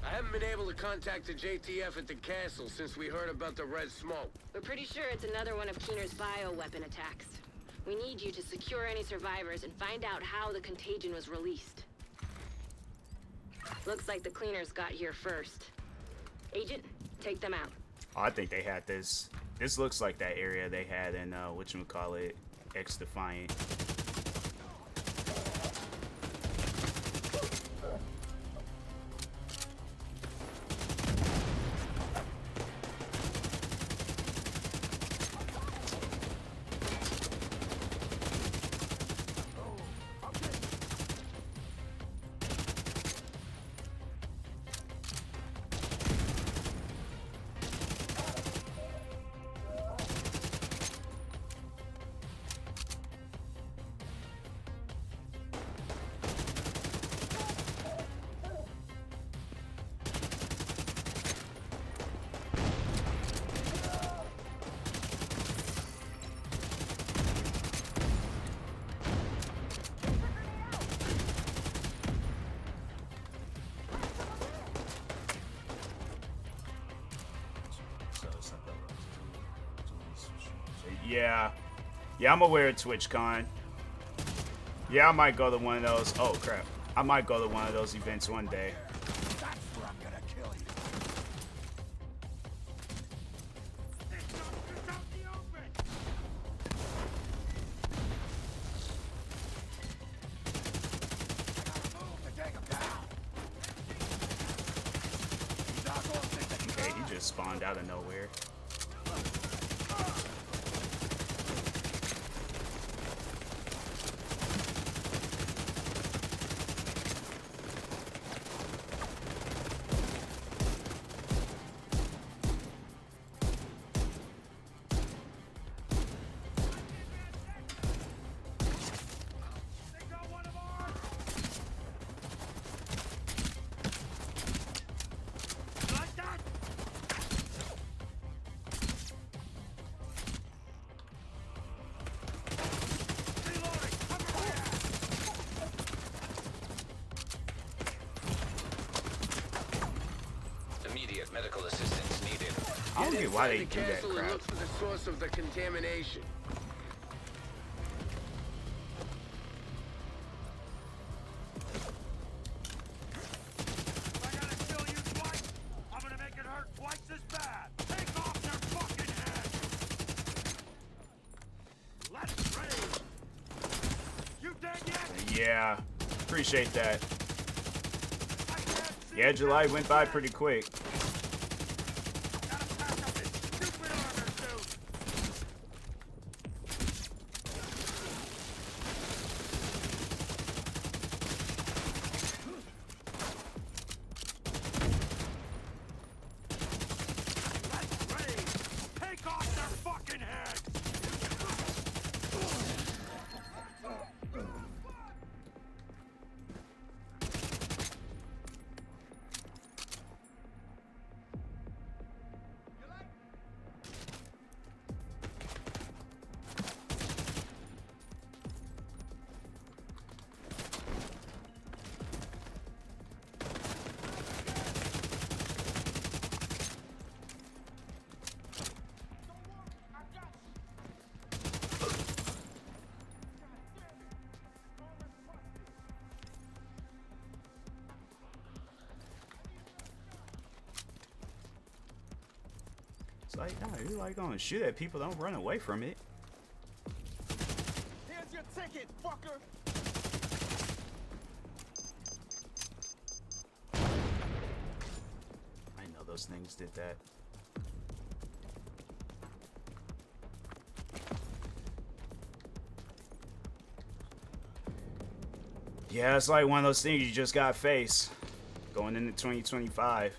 I haven't been able to contact the JTF at the castle since we heard about the red smoke. We're pretty sure it's another one of Keener's bioweapon attacks. We need you to secure any survivors and find out how the contagion was released. Looks like the cleaners got here first. Agent, take them out. Oh, I think they had this. This looks like that area they had in whatchamacallit, X-Defiant. Yeah, I'm aware of TwitchCon. Yeah, I might go to one of those. Oh crap, I might go to one of those events one day. That's where I'm gonna kill you. Okay, he just spawned out of nowhere. Medical assistance needed. I don't get why they the do that castle and crap. look for the source of the contamination. I gotta kill you twice. I'm gonna make it hurt twice as bad. Take off their fucking head. Let's raise. You dead yet? Yeah, appreciate that. Yeah, July went by pretty quick. Take off their fucking head. It's like, nah, you like gonna shoot at people, don't run away from it. Here's your ticket, fucker. I know those things did that. Yeah, it's like one of those things you just gotta face going into 2025.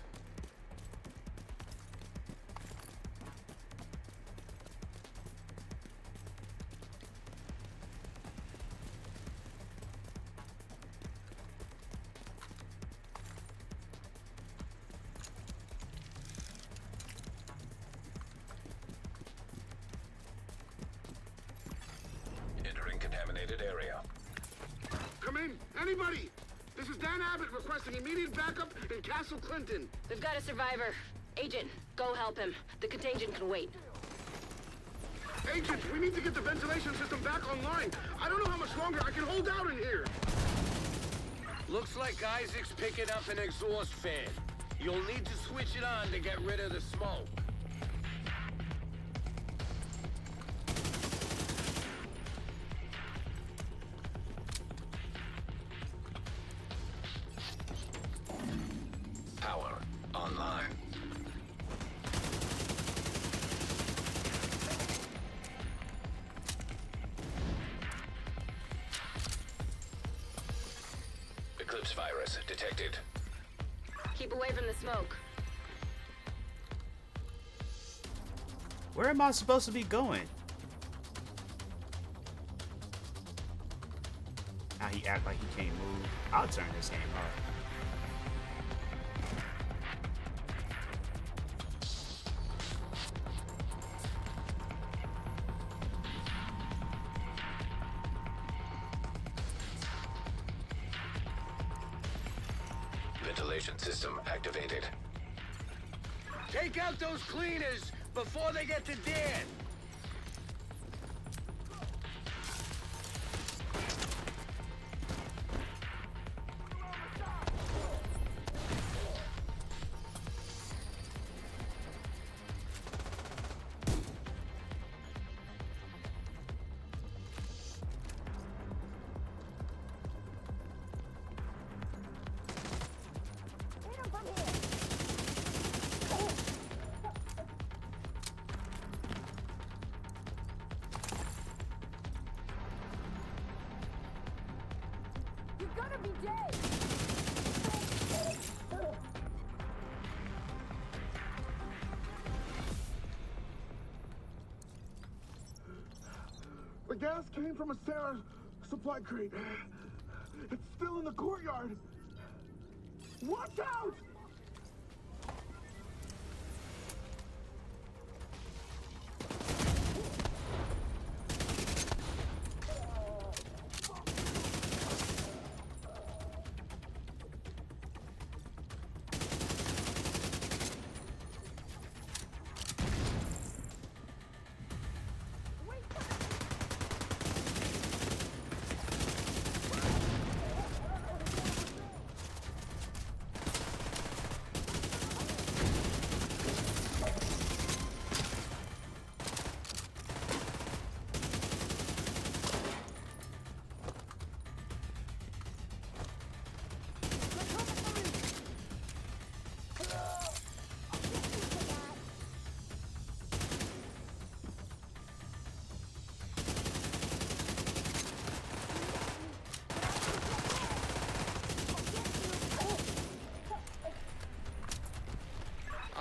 Entering contaminated area. Come in, anybody! This is Dan Abbott requesting immediate backup in Castle Clinton. We've got a survivor. Agent, go help him. The contagion can wait. Agent, we need to get the ventilation system back online. I don't know how much longer I can hold out in here. Looks like Isaac's picking up an exhaust fan. You'll need to switch it on to get rid of the smoke. Power online. Eclipse virus detected. Keep away from the smoke. Where am I supposed to be going? Now he act like he can't move. I'll turn this game off. Ventilation system activated. Take out those cleaners before they get to Dan. The gas came from a Sarah supply crate. It's still in the courtyard. Watch out!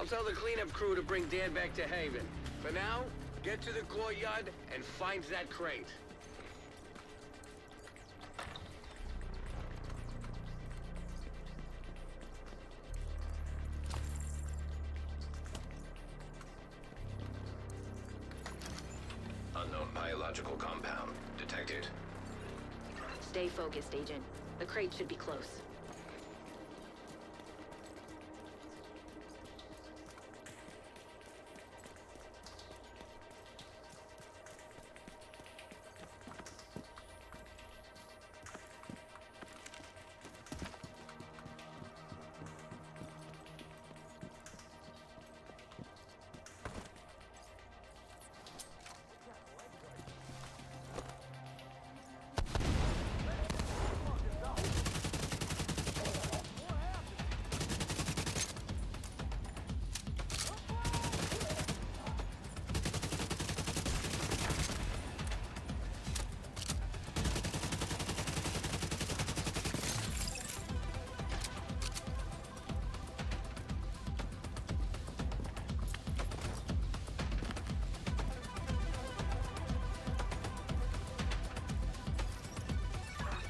I'll tell the cleanup crew to bring Dan back to Haven. For now, get to the courtyard and find that crate. Unknown biological compound detected. Stay focused, Agent. The crate should be close.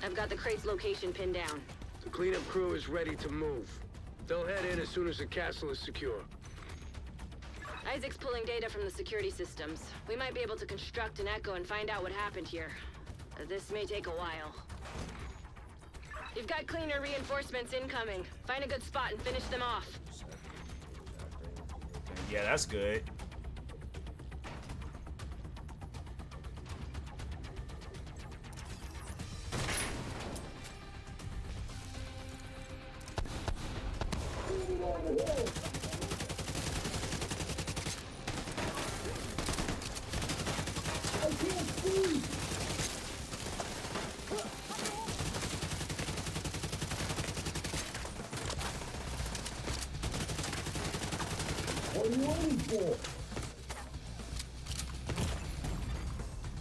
I've got the crate's location pinned down. The cleanup crew is ready to move. They'll head in as soon as the castle is secure. Isaac's pulling data from the security systems. We might be able to construct an echo and find out what happened here. This may take a while. You've got cleaner reinforcements incoming. Find a good spot and finish them off. Yeah, that's good.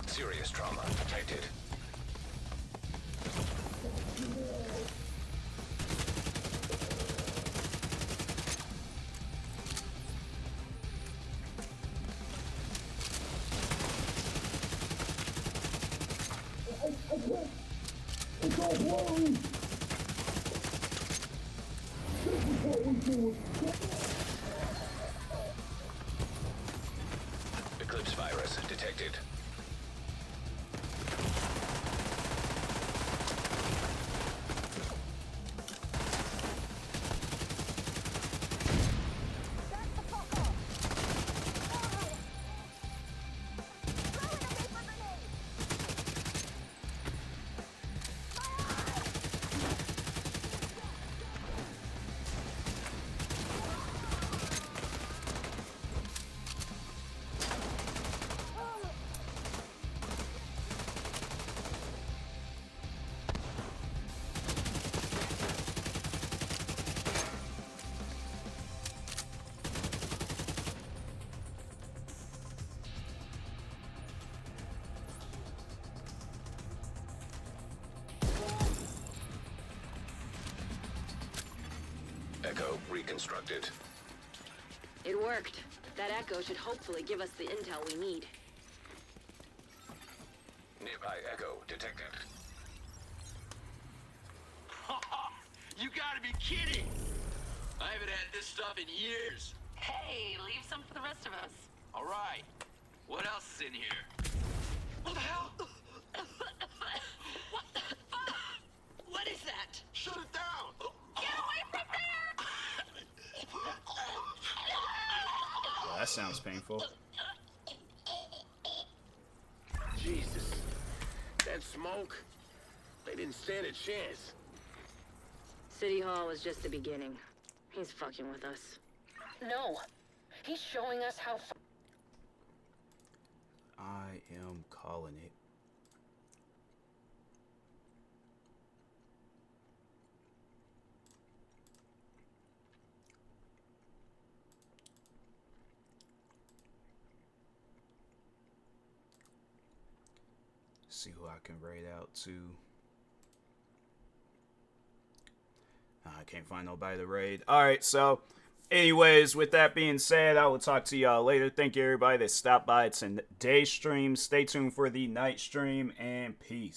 Serious trauma detected. It's all blurry. This is what we do. Eclipse virus detected. Echo reconstructed. It worked. That echo should hopefully give us the intel we need. Nearby echo detected. You gotta be kidding! I haven't had this stuff in years. Hey, leave some for the rest of us. All right. What else is in here? What the hell? What the fuck? What is that? Shut it down! Get away from there! Well, that sounds painful. Jesus. That smoke. They didn't stand a chance. City Hall was just the beginning. He's fucking with us. No. He's showing us how I am calling it. See who I can raid out to. I can't find nobody to raid. Alright, so Anyways, with that being said, I will talk to y'all later. Thank you everybody that stopped by today's stream. Stay tuned for the night stream, and peace.